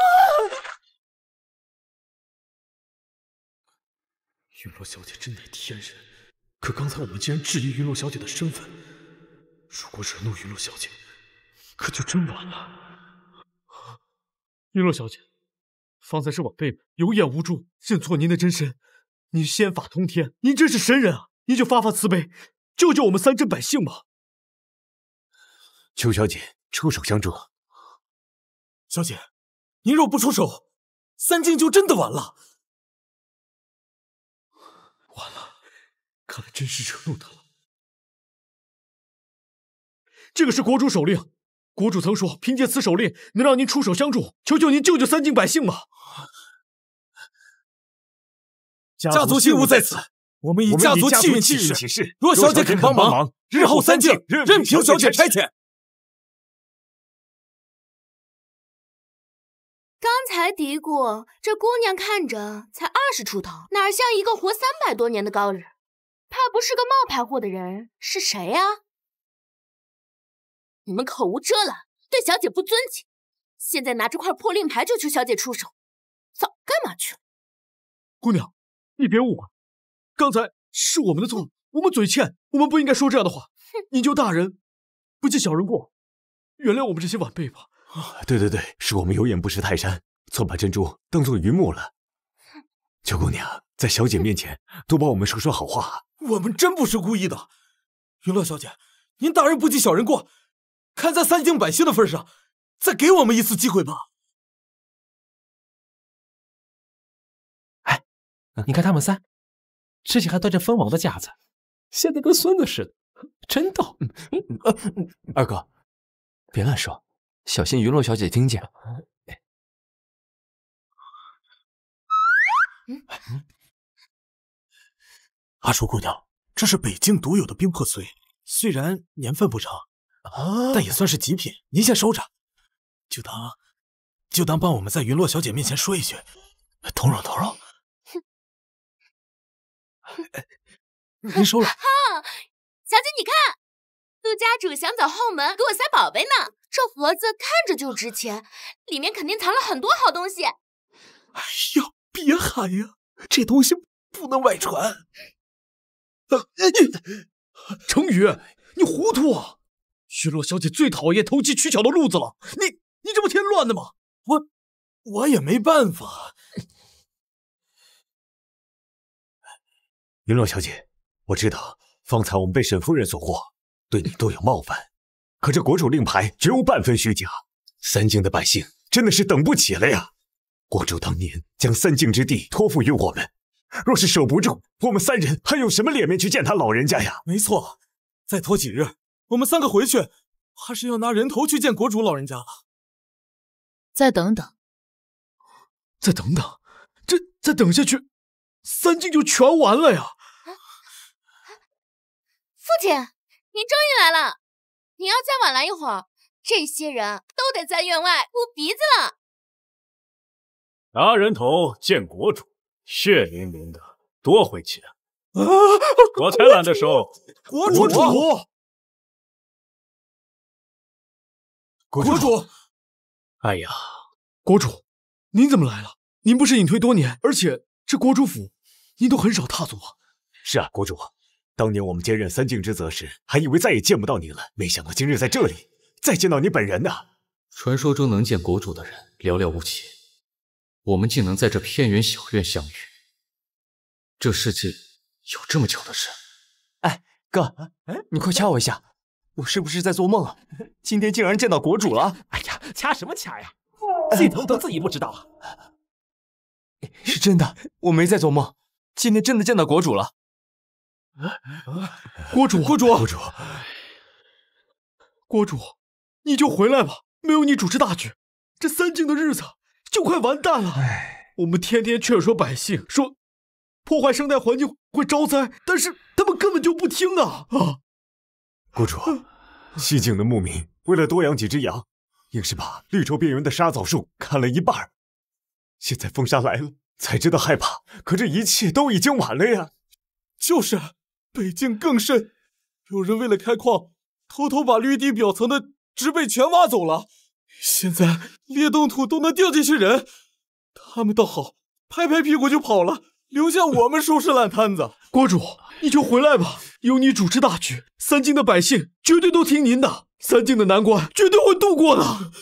云落小姐真乃天人，可刚才我们竟然质疑云落小姐的身份，如果惹怒云落小姐，可就真完了。云落小姐，方才是晚辈们有眼无珠，认错您的真身。您仙法通天，您真是神人啊！您就发慈悲，救救我们三镇百姓吧。邱小姐，出手相助。小姐，您若不出手，三晋就真的完了。完了，看来真是惹怒他了。这个是国主手令，国主曾说，凭借此手令能让您出手相助，求求您救救三晋百姓吧。家族信物在此，我们以家族气运起誓，若小姐肯帮忙，日后三晋任凭小姐差遣。刚才嘀咕，这姑娘看着才20出头，哪像一个活300多年的高人？怕不是个冒牌货的人，是谁呀？你们口无遮拦，对小姐不尊敬，现在拿这块破令牌就求小姐出手，早干嘛去了？姑娘，你别误会，刚才是我们的错，我们嘴欠，我们不应该说这样的话。你就大人不计小人过，原谅我们这些晚辈吧。对，是我们有眼不识泰山，错把珍珠当做榆木了。邱姑娘在小姐面前多帮我们说说好话。我们真不是故意的，云乐小姐，您大人不计小人过，看在三晋百姓的份上，再给我们一次机会吧。哎，你看他们仨，之前还端着封王的架子，现在跟孙子似的，真逗。二哥，别乱说，小心云落小姐听见。阿楚姑娘，这是北境独有的冰破髓，虽然年份不长，但也算是极品，您先收着，就当帮我们在云落小姐面前说一句，同荣。您收了。小姐你看，陆家主想走后门给我塞宝贝呢，这盒子看着就值钱，里面肯定藏了很多好东西。哎呀，别喊呀，这东西不能外传。程宇，你糊涂啊！云落小姐最讨厌投机取巧的路子了，你这不添乱的吗？我也没办法。云落小姐，我知道方才我们被沈夫人所惑，对你都有冒犯，可这国主令牌绝无半分虚假，三京的百姓真的是等不起了呀！国主当年将三境之地托付于我们，若是守不住，我们3人还有什么脸面去见他老人家呀？没错，再拖几日，我们3个回去，怕是要拿人头去见国主老人家了。再等等，再等等，这再等下去，3境就全完了呀！父亲，您终于来了。您要再晚来一会儿，这些人都得在院外捂鼻子了。拿人头见国主，血淋淋的，多晦气啊！我才懒得收。国主，国主！哎呀，国主，您怎么来了？您不是隐退多年，而且这国主府您都很少踏足啊。是啊，国主，当年我们接任3境之责时，还以为再也见不到您了，没想到今日在这里再见到你本人呐！传说中能见国主的人寥寥无几，我们竟能在这偏远小院相遇，这世界有这么巧的事？哎，哥，你快掐我一下，我是不是在做梦啊？今天竟然见到国主了！哎呀，掐什么掐呀？心疼自己不知道啊？是真的，我没在做梦，今天真的见到国主了。国主，你就回来吧，没有你主持大局，这3境的日子就快完蛋了。我们天天劝说百姓，说破坏生态环境会招灾，但是他们根本就不听啊！国主，西境的牧民为了多养几只羊，硬是把绿洲边缘的沙枣树砍了一半。现在风沙来了，才知道害怕，可这一切都已经晚了呀！就是，北境更甚，有人为了开矿，偷偷把绿地表层的植被全挖走了。现在裂洞土都能掉进去人，他们倒好，拍拍屁股就跑了，留下我们收拾烂摊子。国主，你就回来吧，有你主持大局，3境的百姓绝对都听您的，3境的难关绝对会度过的。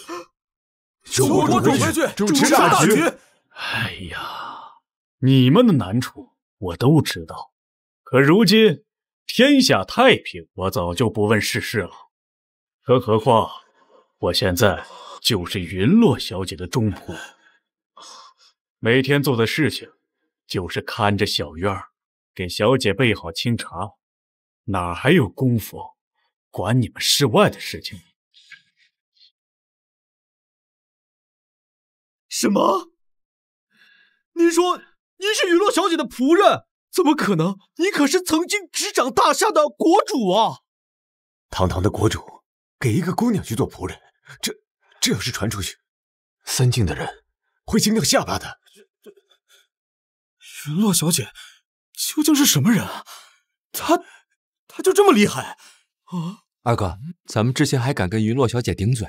求国主回去主持大局。哎呀，你们的难处我都知道，可如今天下太平，我早就不问世事了。更何况我现在就是云落小姐的中仆，每天做的事情就是看着小院儿，给小姐备好清茶，哪还有功夫管你们室外的事情？什么？您说您是云落小姐的仆人？怎么可能？你可是曾经执掌大厦的国主啊！堂堂的国主给一个姑娘去做仆人，这要是传出去，3境的人会惊掉下巴的。云落小姐究竟是什么人啊？她就这么厉害啊？二哥，咱们之前还敢跟云落小姐顶嘴，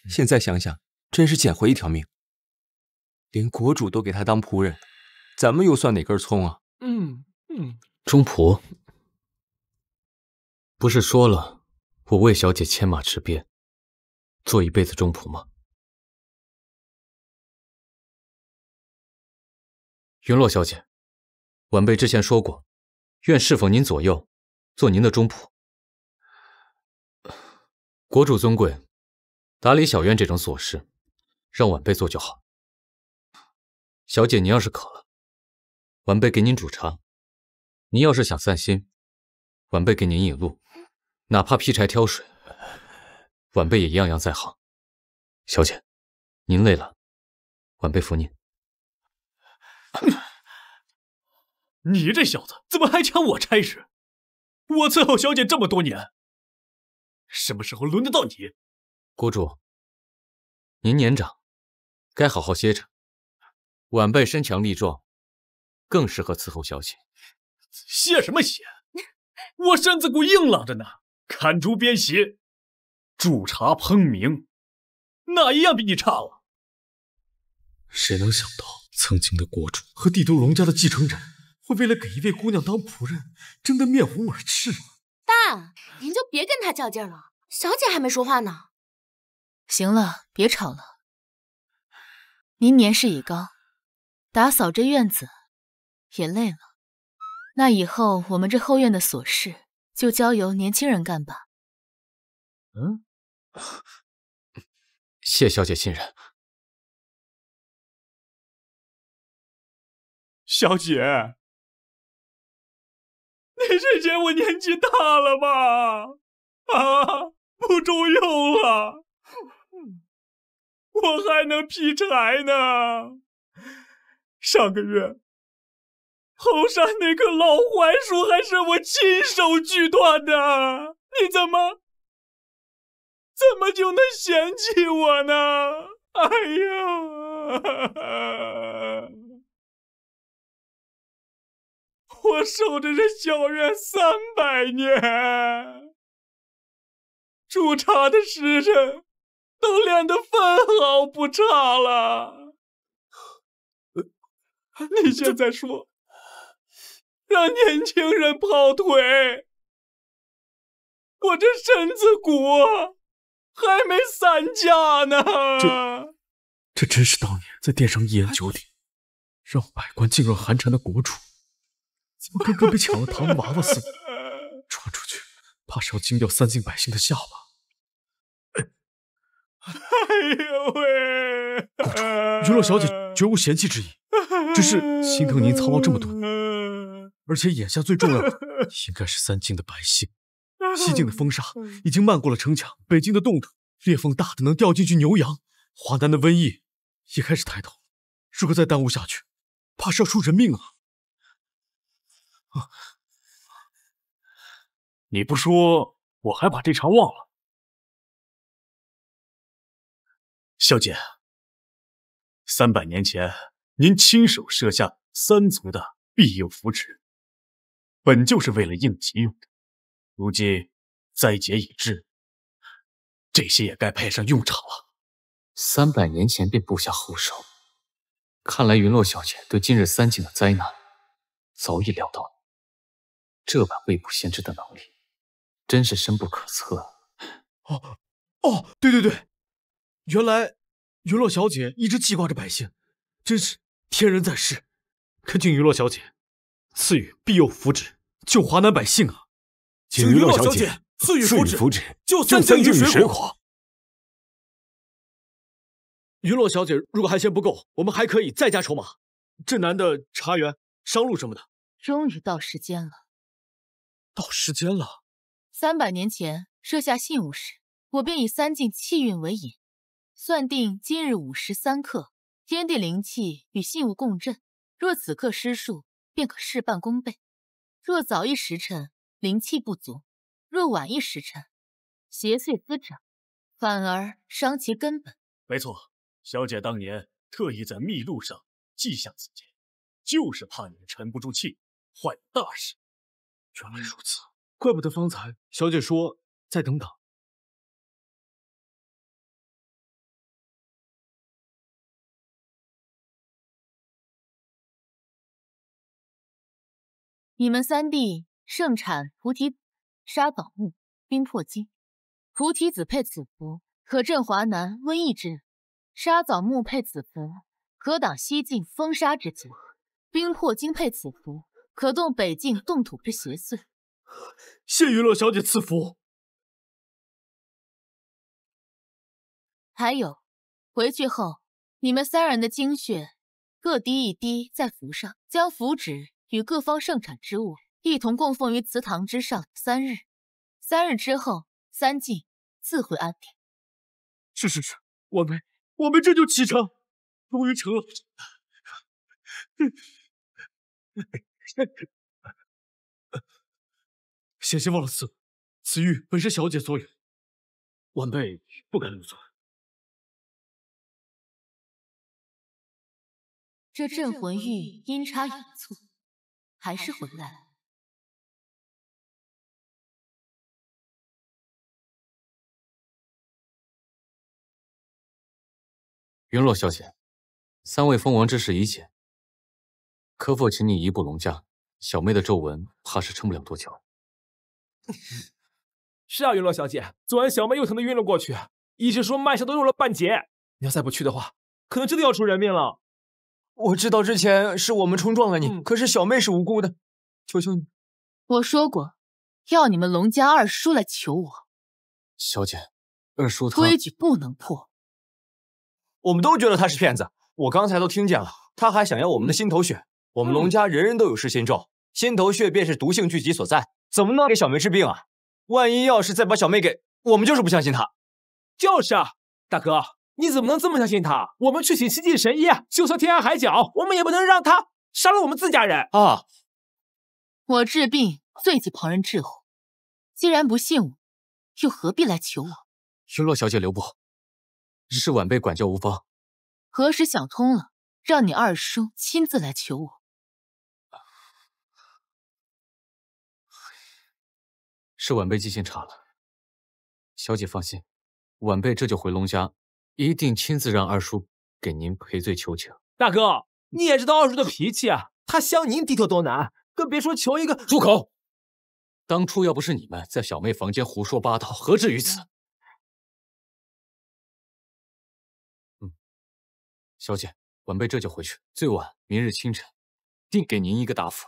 现在想想，真是捡回一条命。连国主都给她当仆人，咱们又算哪根葱啊？中仆，不是说了我为小姐牵马驰鞭，做一辈子中仆吗？云落小姐，晚辈之前说过，愿侍奉您左右，做您的中仆。国主尊贵，打理小院这种琐事，让晚辈做就好。小姐，您要是渴了，晚辈给您煮茶；您要是想散心，晚辈给您引路，哪怕劈柴挑水，晚辈也样样在行。小姐，您累了，晚辈扶您。你这小子怎么还抢我差事？我伺候小姐这么多年，什么时候轮得到你？国主，您年长，该好好歇着。晚辈身强力壮，更适合伺候小姐。歇什么歇？我身子骨硬朗着呢，看竹编席，煮茶烹茗，哪一样比你差了？谁能想到，曾经的国主和帝都龙家的继承人，会为了给一位姑娘当仆人，争得面红耳赤啊！爸，您就别跟他较劲了，小姐还没说话呢。行了，别吵了。您年事已高，打扫这院子也累了，那以后我们这后院的琐事就交由年轻人干吧。谢小姐信任。小姐，你是嫌我年纪大了吗？啊，不中用了，我还能劈柴呢。上个月，后山那棵老槐树还是我亲手锯断的，你怎么就能嫌弃我呢？哎呀！我守着这小院300年，驻茶的时辰都练得分毫不差了。你现在说让年轻人跑腿，我这身子骨还没散架呢。这真是当年在殿上一言九鼎，让百官噤若寒蝉的国主，怎么跟个被抢了糖的娃娃似的？传出去，怕是要惊掉3晋百姓的下巴。哎呦喂！国主，云洛小姐绝无嫌弃之意，只是心疼您操劳这么多，而且眼下最重要的应该是3晋的百姓。西晋的风沙已经漫过了城墙，北境的冻土裂缝大的能掉进去牛羊，华南的瘟疫也开始抬头，如果再耽误下去，怕是要出人命啊！你不说，我还把这茬忘了。小姐，300年前您亲手设下3族的庇佑福祉，本就是为了应急用的。如今灾劫已至，这些也该派上用场了。300年前便布下后手，看来云洛小姐对今日3晋的灾难早已料到，这般未卜先知的能力，真是深不可测。对，原来云洛小姐一直记挂着百姓，真是天人在世。恳请云洛小姐赐予庇佑福祉，救华南百姓啊！请云洛小姐赐予福祉，救3晋于水火。云洛小姐如果还嫌不够，我们还可以再加筹码，镇南的茶园、商路什么的。终于到时间了。到时间了。 300年前设下信物时，我便以3晋气运为引，算定今日午时3刻，天地灵气与信物共振。若此刻施术，便可事半功倍；若早一时辰，灵气不足；若晚一时辰，邪祟滋长，反而伤其根本。没错，小姐当年特意在密录上记下此节，就是怕你们沉不住气，坏了大事。原来如此，怪不得方才小姐说再等等。你们3地盛产菩提子、沙枣木、冰魄金。菩提子配此符，可镇华南瘟疫之人；沙枣木配此符，可挡西晋风沙之劫；冰魄金配此符，可动北境冻土之邪祟。谢云洛小姐赐福。还有，回去后你们3人的精血各滴一滴在符上，将符纸与各方盛产之物一同供奉于祠堂之上3日。3日之后，3晋自会安定。是，我们这就启程，终于成了。险些忘了赐，此玉本是小姐所有，晚辈不敢入错。这镇魂玉阴差阳错，还是回来了。云洛小姐，3位封王之事已解，可否请你移步龙家？小妹的皱纹怕是撑不了多久。是啊，云洛小姐，昨晚小妹又疼得晕了过去，医生说脉上都用了半截，你要再不去的话，可能真的要出人命了。我知道之前是我们冲撞了你，可是小妹是无辜的，求求你。我说过，要你们龙家二叔来求我。小姐，二叔他规矩不能破。我们都觉得他是骗子，我刚才都听见了，他还想要我们的心头血，我们龙家人人都有噬心咒，心头血便是毒性聚集所在，怎么能给小妹治病啊？万一要是再把小妹给……我们就是不相信她。就是啊，大哥，你怎么能这么相信他？我们去请七进神医，就算天涯海角，我们也不能让他杀了我们自家人啊！我治病最忌旁人治乎，既然不信我，又何必来求我？云落小姐留步，是晚辈管教无方。何时想通了，让你二叔亲自来求我？是晚辈记性差了，小姐放心，晚辈这就回龙家，一定亲自让二叔给您赔罪求情。大哥，你也知道二叔的脾气啊，他向您低头都难，更别说求一个……住口！当初要不是你们在小妹房间胡说八道，何至于此？小姐，晚辈这就回去，最晚明日清晨，定给您一个答复。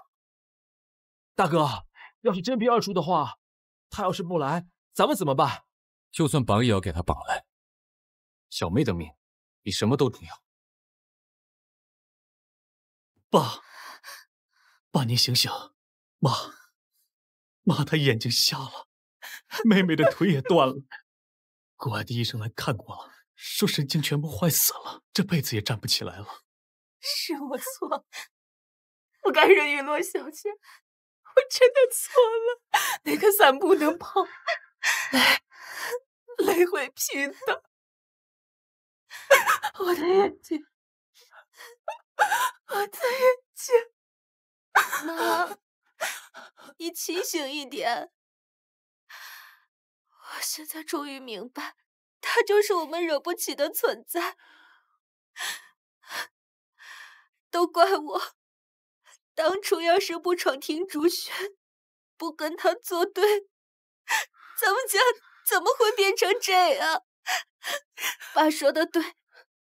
大哥，要是真逼二叔的话，他要是不来，咱们怎么办？就算绑也要给他绑来。小妹的命比什么都重要。爸，您醒醒！妈，她眼睛瞎了，妹妹的腿也断了。国外的医生来看过了，说神经全部坏死了，这辈子也站不起来了。是我错，不该惹云落小姐，我真的错了。那个伞不能碰，雷会劈的。我的眼睛，我的眼睛。妈，你清醒一点。我现在终于明白，他就是我们惹不起的存在。都怪我，当初要是不闯听竹轩，不跟他作对，咱们家怎么会变成这样？爸说的对，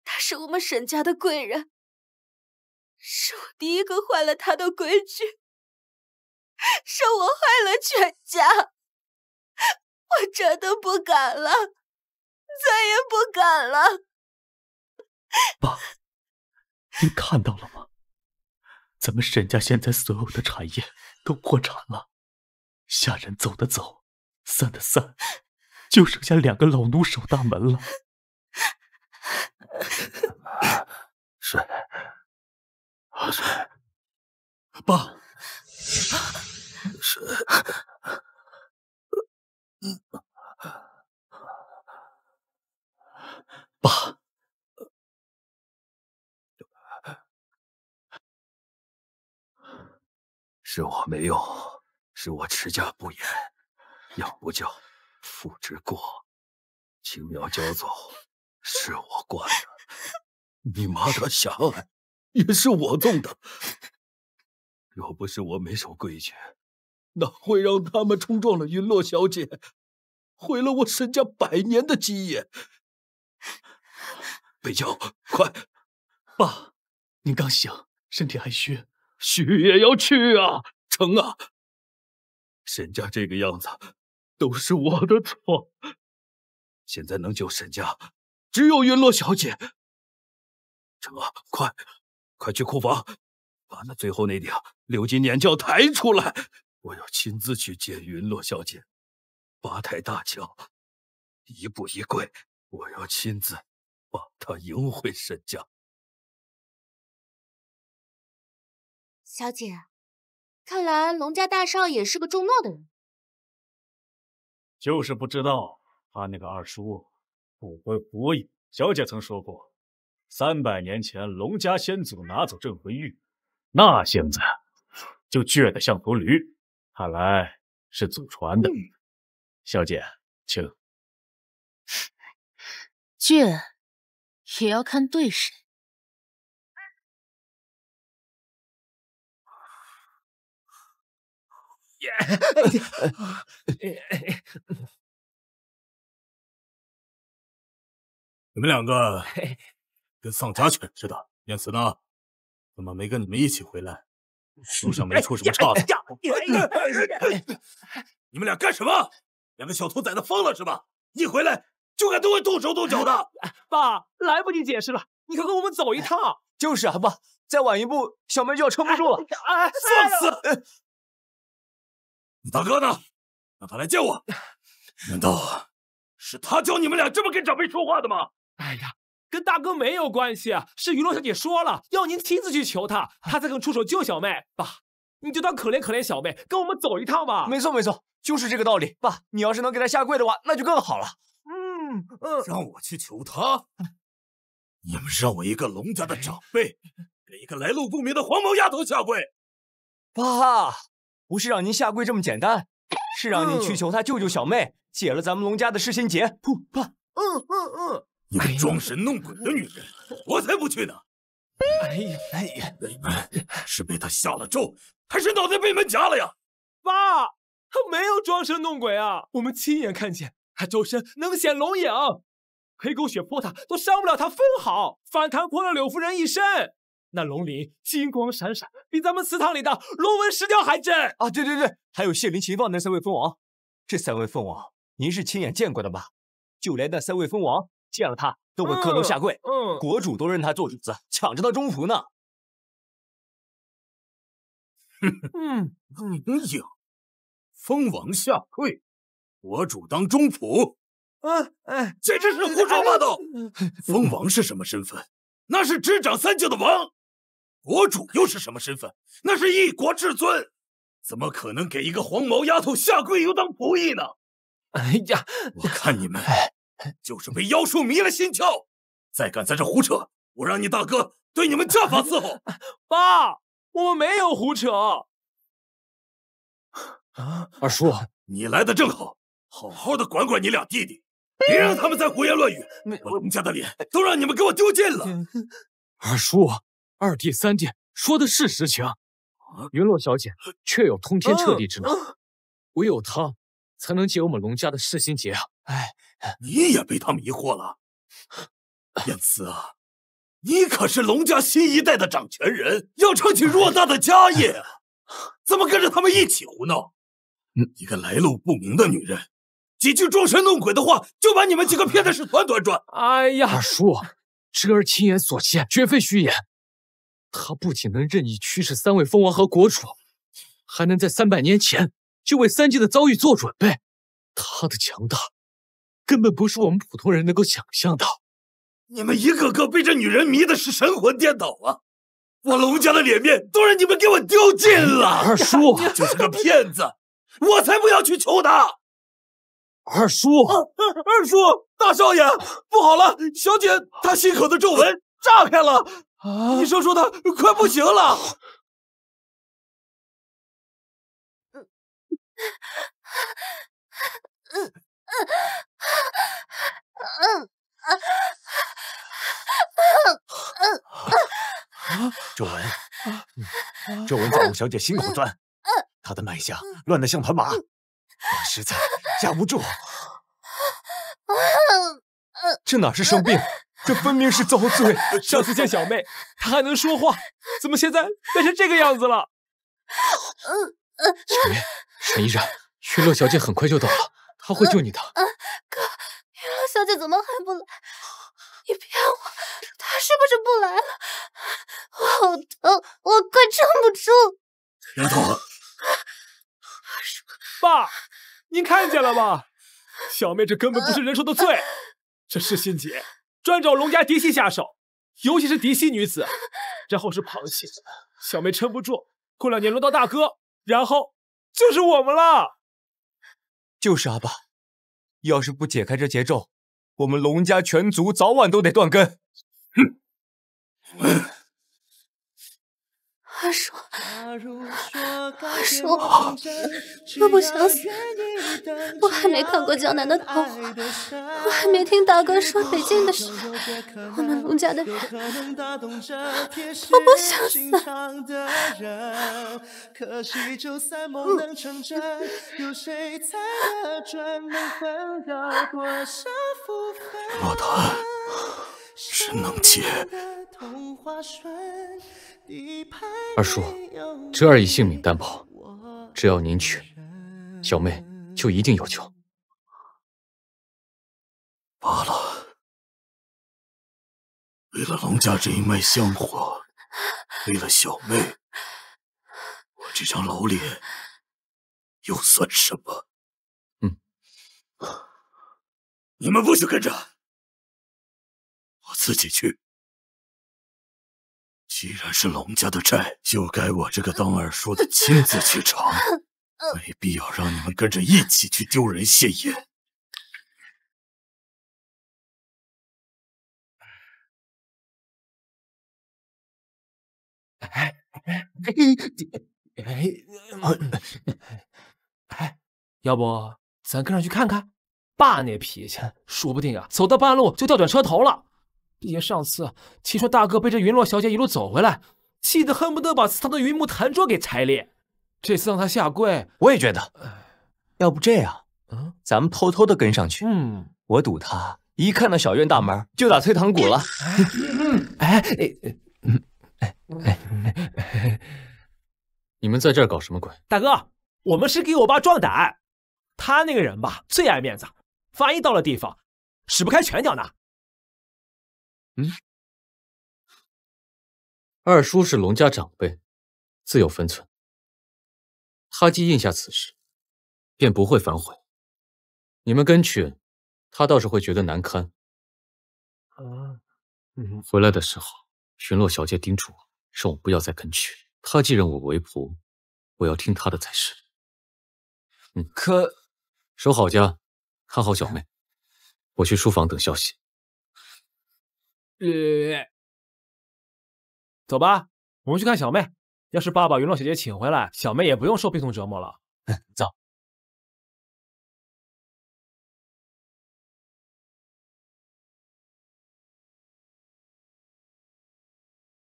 他是我们沈家的贵人，是我第一个坏了他的规矩，是我害了全家。我真的不敢了，再也不敢了。爸，你看到了吗？咱们沈家现在所有的产业都破产了，下人走的走，散的散，就剩下2个老奴守大门了。睡，爸，睡。爸，是我没用，是我持家不严，养不教，父之过，轻描交走，是我惯的。你妈的狭隘，也是我纵的。要不是我没守规矩，哪会让他们冲撞了云落小姐，毁了我沈家100年的基业？北郊，快！爸，您刚醒，身体还虚，虚也要去啊，成啊！沈家这个样子，都是我的错。现在能救沈家，只有云落小姐。成啊，快去库房，把那最后那顶6斤碾轿抬出来，我要亲自去见云落小姐。8抬大轿，一步一跪，我要亲自把她迎回沈家。小姐，看来龙家大少爷是个重诺的人。就是不知道他那个二叔不会胡言。小姐曾说过，300年前龙家先祖拿走镇魂玉，那性子就倔得像头驴，看来是祖传的。小姐，请。倔也要看对谁。你们2个跟丧家犬似的，念慈呢？怎么没跟你们一起回来？路上没出什么岔子？你们俩干什么？2个小兔崽子疯了是吧？一回来就敢对我动手动脚的！爸，来不及解释了，你快跟我们走一趟。就是啊，爸，再晚一步，小妹就要撑不住了。放肆！你大哥呢？让他来见我。难道是他教你们俩这么跟长辈说话的吗？哎呀，跟大哥没有关系，是雨落小姐说了，要您亲自去求她，她才肯出手救小妹。爸，你就当可怜可怜小妹，跟我们走一趟吧。没错没错，就是这个道理。爸，你要是能给她下跪的话，那就更好了。让我去求她？你们让我一个龙家的长辈给一个来路不明的黄毛丫头下跪？爸，不是让您下跪这么简单，是让您去求她救救小妹，解了咱们龙家的噬心结。不，爸，你个装神弄鬼的女人，我才不去呢！哎呀，你们是被他下了咒，还是脑袋被门夹了呀？爸，他没有装神弄鬼啊，我们亲眼看见他周身能显龙影，黑狗血泼他都伤不了他分毫，反弹泼了柳夫人一身。那龙鳞金光闪闪，比咱们祠堂里的龙纹石雕还真啊！对，还有谢灵秦放那三位蜂王，这三位蜂王您是亲眼见过的吧？就连那三位蜂王见了他都会磕头下跪，国主都认他做主子，抢着他中仆呢。灵影，蜂王下跪，国主当中仆，简直是胡说八道！蜂王是什么身份？那是执掌三境的王。国主又是什么身份？那是一国至尊，怎么可能给一个黄毛丫头下跪又当仆役呢？哎呀，我看你们就是被妖术迷了心窍，再敢在这胡扯，我让你大哥对你们家法伺候。爸，我们没有胡扯。二叔，你来的正好，好好的管管你俩弟弟，别让他们再胡言乱语，我龙家的脸都让你们给我丢尽了。二叔，二弟三弟说的是实情，云落小姐确有通天彻地之能，唯有她才能解我们龙家的噬心结啊！你也被他迷惑了，燕慈啊，你可是龙家新一代的掌权人，要撑起偌大的家业啊，怎么跟着他们一起胡闹？一个来路不明的女人，几句装神弄鬼的话，就把你们几个骗的是团团转。哎呀，二叔，侄儿亲眼所见，绝非虚言。他不仅能任意驱使三位蜂王和国主，还能在300年前就为三晋的遭遇做准备。他的强大，根本不是我们普通人能够想象的。你们一个个被这女人迷的是神魂颠倒啊！我龙家的脸面都让你们给我丢尽了。二叔就是个骗子，我才不要去求他。二叔，二叔，大少爷，不好了，小姐她心口的皱纹炸开了，医生说她快不行了。皱纹在五小姐心口钻，她的脉象乱得像团麻，我实在压不住。这哪是生病，这分明是遭罪。上次见小妹，她还能说话，怎么现在变成这个样子了？小妹，沈医生，云落小姐很快就到了，她会救你的。哥，云落小姐怎么还不来？你骗我，她是不是不来了？我好疼，我快撑不住。丫头，爸，您看见了吧？小妹这根本不是人受的罪，这噬心结专找龙家嫡系下手，尤其是嫡系女子，然后是旁系。小妹撑不住，过2年轮到大哥，然后就是我们了。就是阿爸，要是不解开这结咒，我们龙家全族早晚都得断根。二叔，二叔，我不想死，我还没看过江南的桃花，我还没听大哥说北京的事，我们龙家的人，我不想死。骆驼神能解。二叔，侄儿以性命担保，只要您去，小妹就一定有救。罢了，为了龙家这一脉香火，为了小妹，我这张老脸又算什么？你们不许跟着，我自己去。既然是龙家的债，就该我这个当二叔的亲自去偿，没必要让你们跟着一起去丢人现眼。要不咱跟上去看看？爸那脾气，说不定啊，走到半路就调转车头了。毕竟上次听说大哥背着云落小姐一路走回来，气得恨不得把祠堂的云木坛桌给拆裂。这次让他下跪，我也觉得，要不这样，咱们偷偷的跟上去。我赌他一看到小院大门就打退堂鼓了。你们在这儿搞什么鬼？大哥，我们是给我爸壮胆。他那个人吧，最爱面子，万一到了地方，使不开拳脚呢。二叔是龙家长辈，自有分寸。他既应下此事，便不会反悔。你们跟去，他倒是会觉得难堪。回来的时候，巡逻小姐叮嘱我，让我不要再跟去。他既认我为仆，我要听他的才是。可守好家，看好小妹。我去书房等消息。走吧，我们去看小妹。要是爸把云落小姐请回来，小妹也不用受病痛折磨了。走。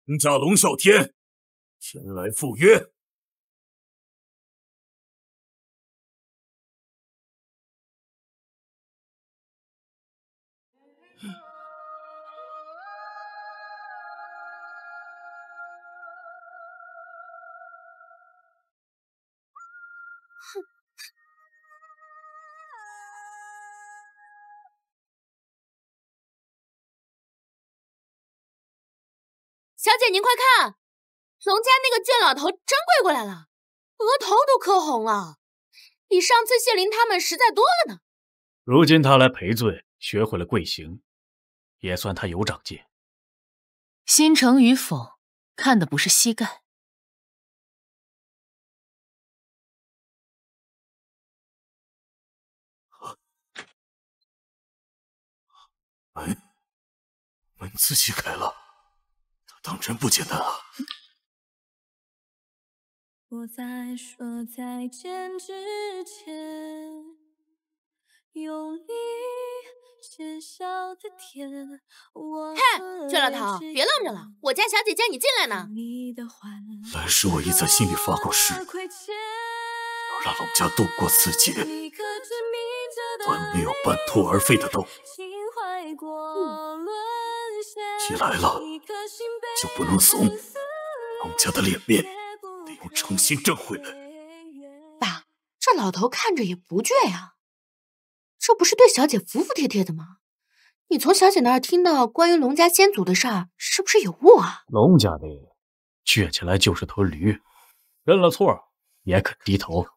龙家龙啸天前来赴约。小姐您快看，龙家那个贱老头真跪过来了，额头都磕红了，比上次谢灵他们实在多了呢。如今他来赔罪，学会了跪行，也算他有长进。心诚与否，看的不是膝盖。门自己开了，他当真不简单啊！我在说再见之前，用力写下的天。嘿，这老头，别愣着了，我家小姐叫你进来呢。来时我已在心里发过誓，要让龙家度过此劫，断没有半途而废的动。既来了，就不能怂，龙家的脸面得用诚心挣回来。爸，这老头看着也不倔呀，这不是对小姐服服帖帖的吗？你从小姐那儿听到关于龙家先祖的事儿，是不是有误啊？龙家的倔起来就是头驴，认了错也肯低头。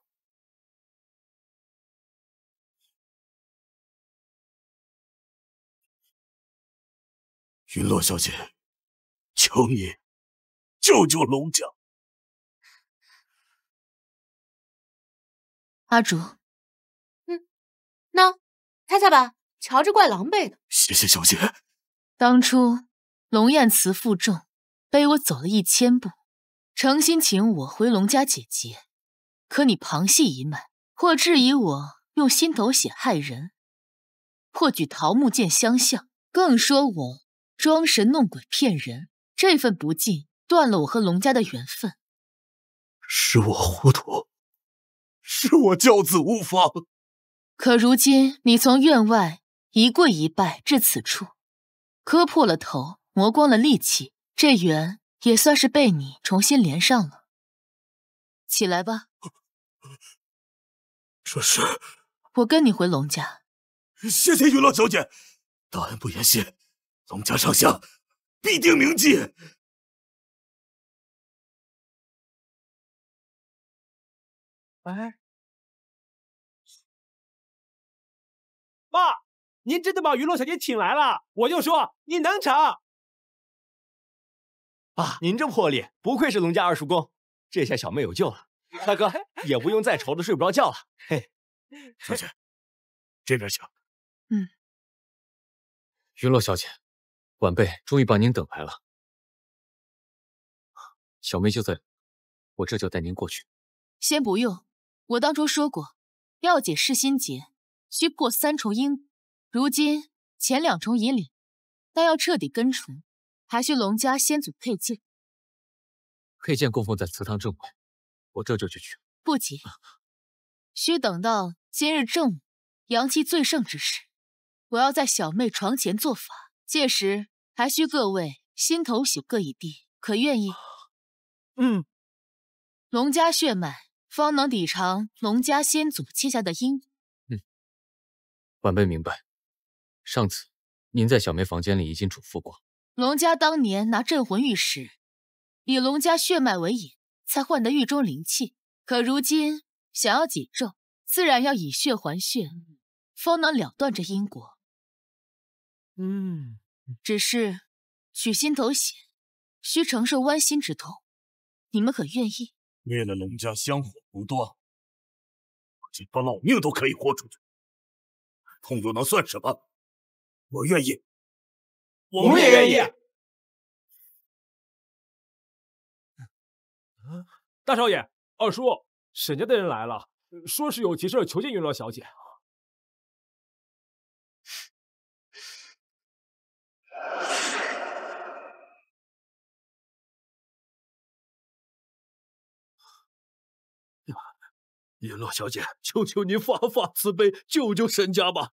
云落小姐，求你救救龙家！阿竹，那猜猜吧，瞧着怪狼狈的。谢谢小姐。当初龙燕慈负重，背我走了1000步，诚心请我回龙家解结，可你旁系一脉，或质疑我用心头血害人，或举桃木剑相向，更说我装神弄鬼骗人，这份不敬断了我和龙家的缘分。是我糊涂，是我教子无方。可如今你从院外一跪一拜至此处，磕破了头，磨光了力气，这缘也算是被你重新连上了。起来吧。这是我跟你回龙家。谢谢云落小姐，大恩不言谢，龙家上下必定铭记。哎，爸，您真的把云洛小姐请来了，我就说你能成。爸，您这魄力，不愧是龙家二叔公，这下小妹有救了。大哥也不用再愁的睡不着觉了。嘿，小姐，这边请。云洛小姐，晚辈终于把您等来了。小妹就在，我这就带您过去。先不用，我当初说过，要解噬心结，需破3重因果。如今前2重已领，但要彻底根除，还需龙家先祖佩剑。佩剑供奉在祠堂正外，我这就去取。不急，需等到今日正午，阳气最盛之时，我要在小妹床前做法，届时还需各位心头血各一滴，可愿意？龙家血脉方能抵偿龙家先祖欠下的因果。晚辈明白。上次您在小妹房间里已经嘱咐过，龙家当年拿镇魂玉时，以龙家血脉为引，才换得玉中灵气。可如今想要解咒，自然要以血还血，方能了断这因果。只是取心头血，需承受剜心之痛，你们可愿意？为了龙家香火不断，我竟把老命都可以豁出去，痛又能算什么？我愿意，我们也愿意。大少爷、二叔，沈家的人来了，说是有急事求见云洛小姐。云洛小姐，求求您发发慈悲，救救沈家吧！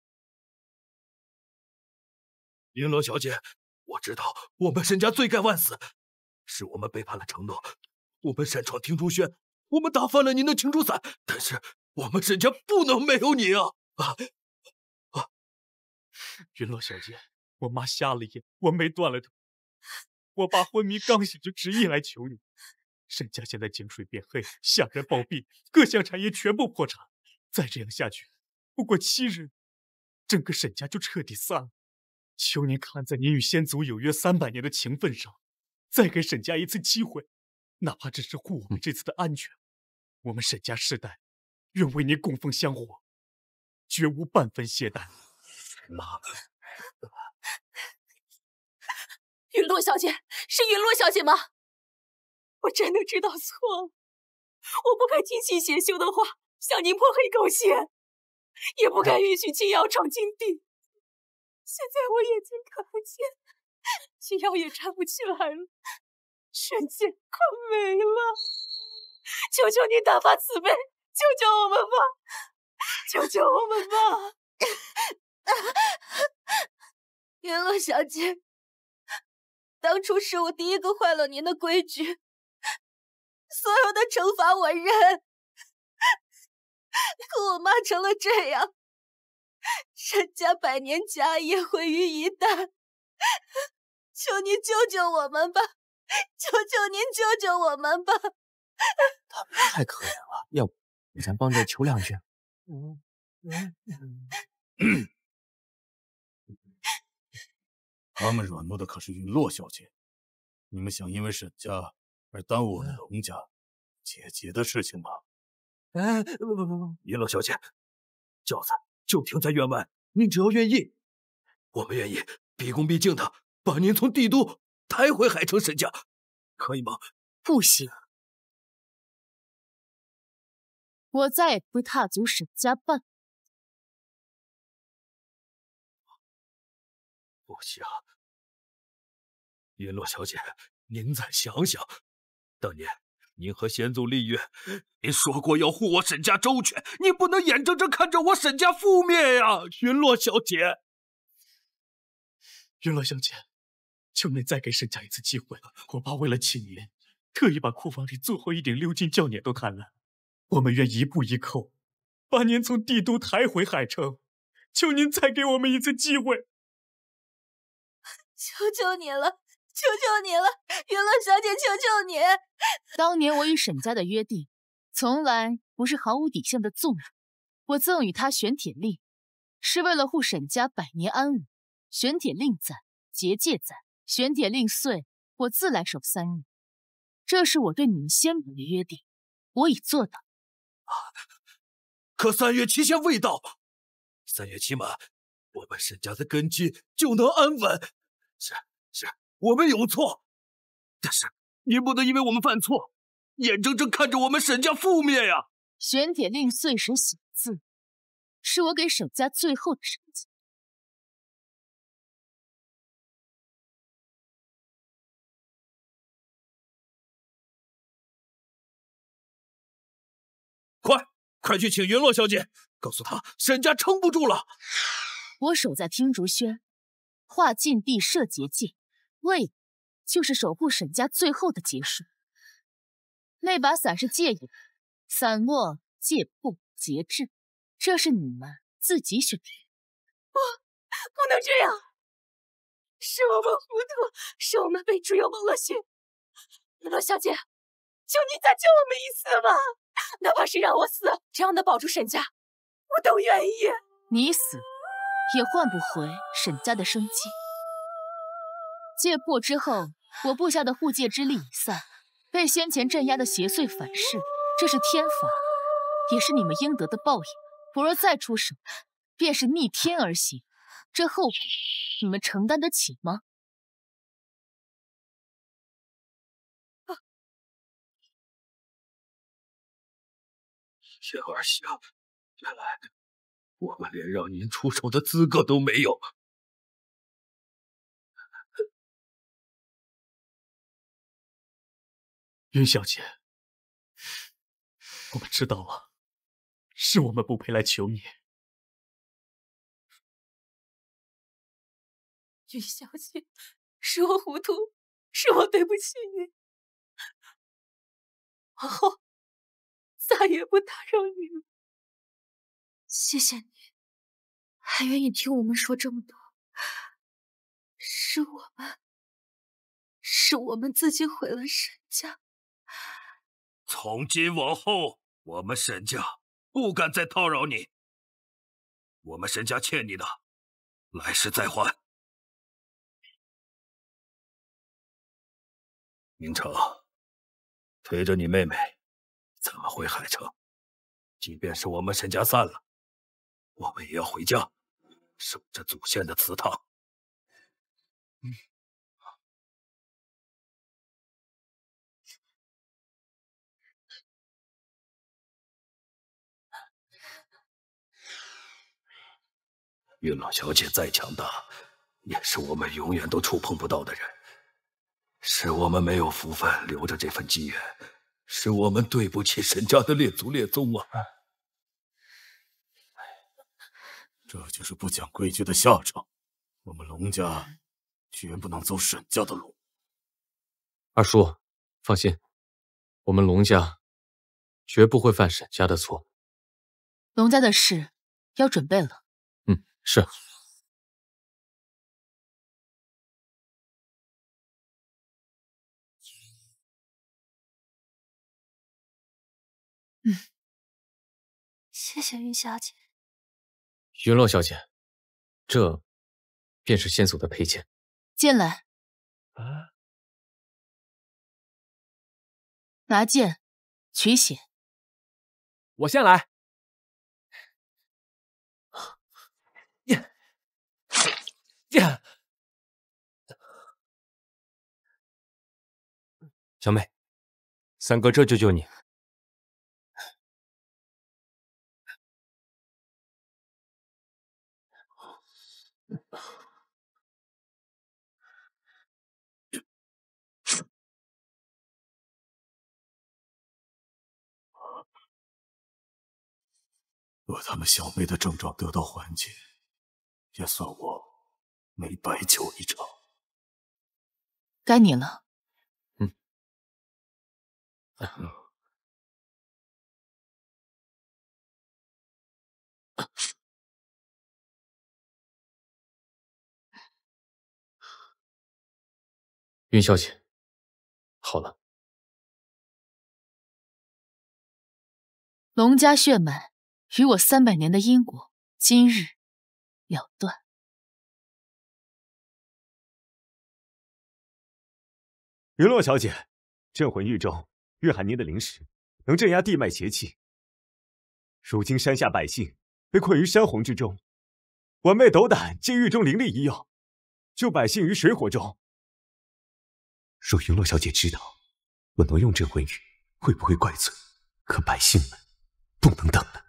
云洛小姐，我知道我们沈家罪该万死，是我们背叛了承诺，我们擅闯听竹轩，我们打翻了您的青竹伞，但是我们沈家不能没有你啊！云洛小姐，我妈瞎了眼，我妹断了腿，我爸昏迷刚醒就执意来求你。沈家现在井水变黑，下人暴毙，各项产业全部破产，再这样下去，不过7日，整个沈家就彻底散了。求您看在您与先祖有约300年的情分上，再给沈家一次机会，哪怕只是护我们这次的安全。我们沈家世代愿为您供奉香火，绝无半分懈怠。妈，云洛小姐，是云洛小姐吗？我真的知道错了，我不该听信邪修的话，向您泼黑狗血，也不该允许金瑶闯禁地。现在我眼睛看不见，金瑶也站不起来了，沈姐快没了！求求您大发慈悲，救救我们吧！救救我们吧！云洛小姐，当初是我第一个坏了您的规矩，所有的惩罚我认。可我妈成了这样，沈家100年家业毁于一旦，求您救救我们吧！求求您救救我们吧！他们太可怜了，要不咱帮着求2句？他们软弱的可是云洛小姐，你们想因为沈家而耽误我们龙家姐姐的事情吗？不，云洛小姐，轿子就停在院外，您只要愿意，我们愿意毕恭毕敬的把您从帝都抬回海城沈家，可以吗？不行，我再也不会踏足沈家半步。不行，云洛小姐，您再想想，当年您和先祖立约，您说过要护我沈家周全，您不能眼睁睁看着我沈家覆灭呀！云洛小姐，云洛小姐，求您再给沈家一次机会，我爸为了请您，特意把库房里最后一顶鎏金轿辇都看了，我们愿一步一叩，把您从帝都抬回海城，求您再给我们一次机会。求求你了，求求你了，云洛小姐，求求你！当年我与沈家的约定，从来不是毫无底线的纵容。我赠与他玄铁令，是为了护沈家百年安稳。玄铁令在，结界在，玄铁令碎，我自来守3日。这是我对你们先母的约定，我已做到。可3月期限未到，3月期满，我们沈家的根基就能安稳。是，我们有错，但是您不能因为我们犯错，眼睁睁看着我们沈家覆灭呀！玄铁令碎时写字，是我给沈家最后的惩戒。快去请云洛小姐，告诉她沈家撑不住了。我守在听竹轩，画禁地设结界，为的就是守护沈家最后的结束。那把伞是戒引，伞落戒不节制，这是你们自己选的。不能这样，是我们糊涂，是我们被诛有蒙了心。云洛小姐，求你再救我们一次吧，哪怕是让我死，只要能保住沈家，我都愿意。你死也换不回沈家的生机。戒破之后，我布下的护戒之力已散，被先前镇压的邪祟反噬，这是天罚，也是你们应得的报应。我若再出手，便是逆天而行，这后果你们承担得起吗？叶儿香，原来我们连让您出手的资格都没有。云小姐，我们知道了，是我们不配来求你。云小姐，是我糊涂，是我对不起你，往后再也不打扰你了。谢谢你，还愿意听我们说这么多。是我们自己毁了沈家。从今往后，我们沈家不敢再叨扰你。我们沈家欠你的，来世再还。明成，推着你妹妹，咱们回海城。即便是我们沈家散了，我们也要回家，守着祖先的祠堂。云朗小姐再强大，也是我们永远都触碰不到的人。是我们没有福分留着这份机缘，是我们对不起沈家的列祖列宗啊！这就是不讲规矩的下场。我们龙家绝不能走沈家的路。二叔，放心，我们龙家绝不会犯沈家的错。龙家的事要准备了。是。谢谢云小姐。云洛小姐，这便是先祖的佩剑。剑来。拿剑，取血。我先来。小美，三哥这就救你。若他们小妹的症状得到缓解，也算我没白救一场。该你了。云小姐，好了。龙家血脉与我300年的因果，今日了断。云洛小姐，镇魂玉中蕴含您的灵石，能镇压地脉邪气。如今山下百姓被困于山洪之中，晚辈斗胆借玉中灵力一用，救百姓于水火中。若云洛小姐知道我挪用镇魂玉，会不会怪罪？可百姓们不能等了。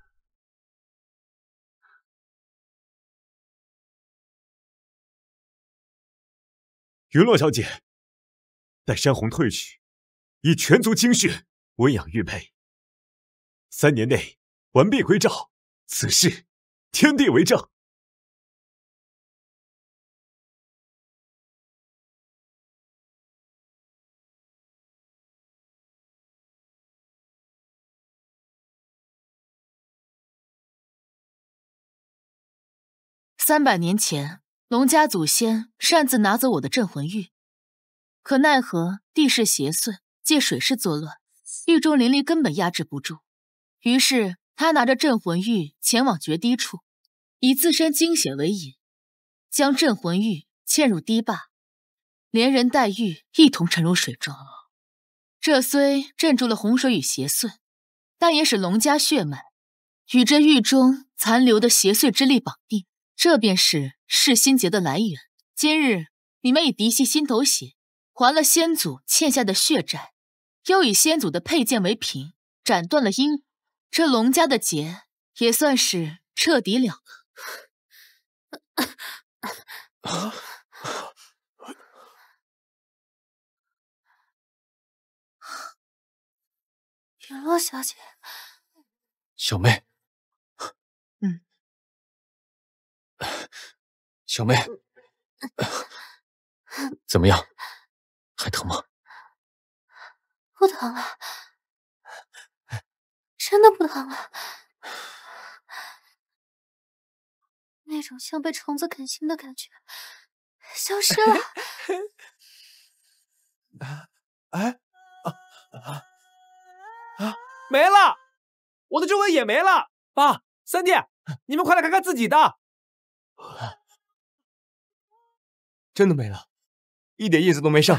云洛小姐，待山洪退去，以全族精血温养玉佩。3年内完璧归赵，此事天地为证。300年前，龙家祖先擅自拿走我的镇魂玉，可奈何地势邪祟，借水势作乱，狱中灵力根本压制不住。于是他拿着镇魂玉前往决堤处，以自身精血为引，将镇魂玉嵌入堤坝，连人带玉一同沉入水中。这虽镇住了洪水与邪祟，但也使龙家血脉与这狱中残留的邪祟之力绑定。这便是噬心劫的来源。今日你们以嫡系心头血还了先祖欠下的血债，又以先祖的佩剑为凭，斩断了因，这龙家的劫也算是彻底了了。云洛小姐，小妹，小妹，怎么样？还疼吗？不疼了，真的不疼了。那种像被虫子啃心的感觉消失了。没了，我的皱纹也没了。爸，三弟，你们快来看看自己的。真的没了，一点印子都没剩。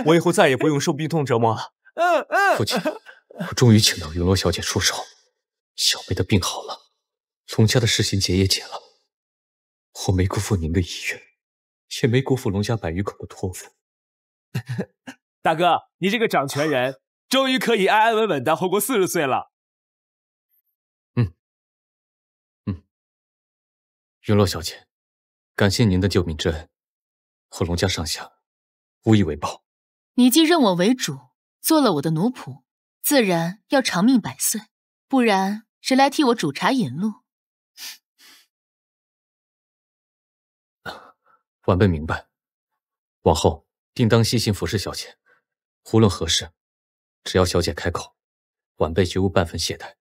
我以后再也不用受病痛折磨了。父亲，我终于请到云罗小姐出手，小妹的病好了，龙家的噬心结也解了。我没辜负您的意愿，也没辜负龙家百余口的托付。大哥，你这个掌权人，终于可以安安稳稳的活过40岁了。云罗小姐，感谢您的救命之恩，我龙家上下无以为报。你既认我为主，做了我的奴仆，自然要长命百岁，不然谁来替我煮茶引路？晚辈明白，往后定当细心服侍小姐，无论何事，只要小姐开口，晚辈绝无半分懈怠。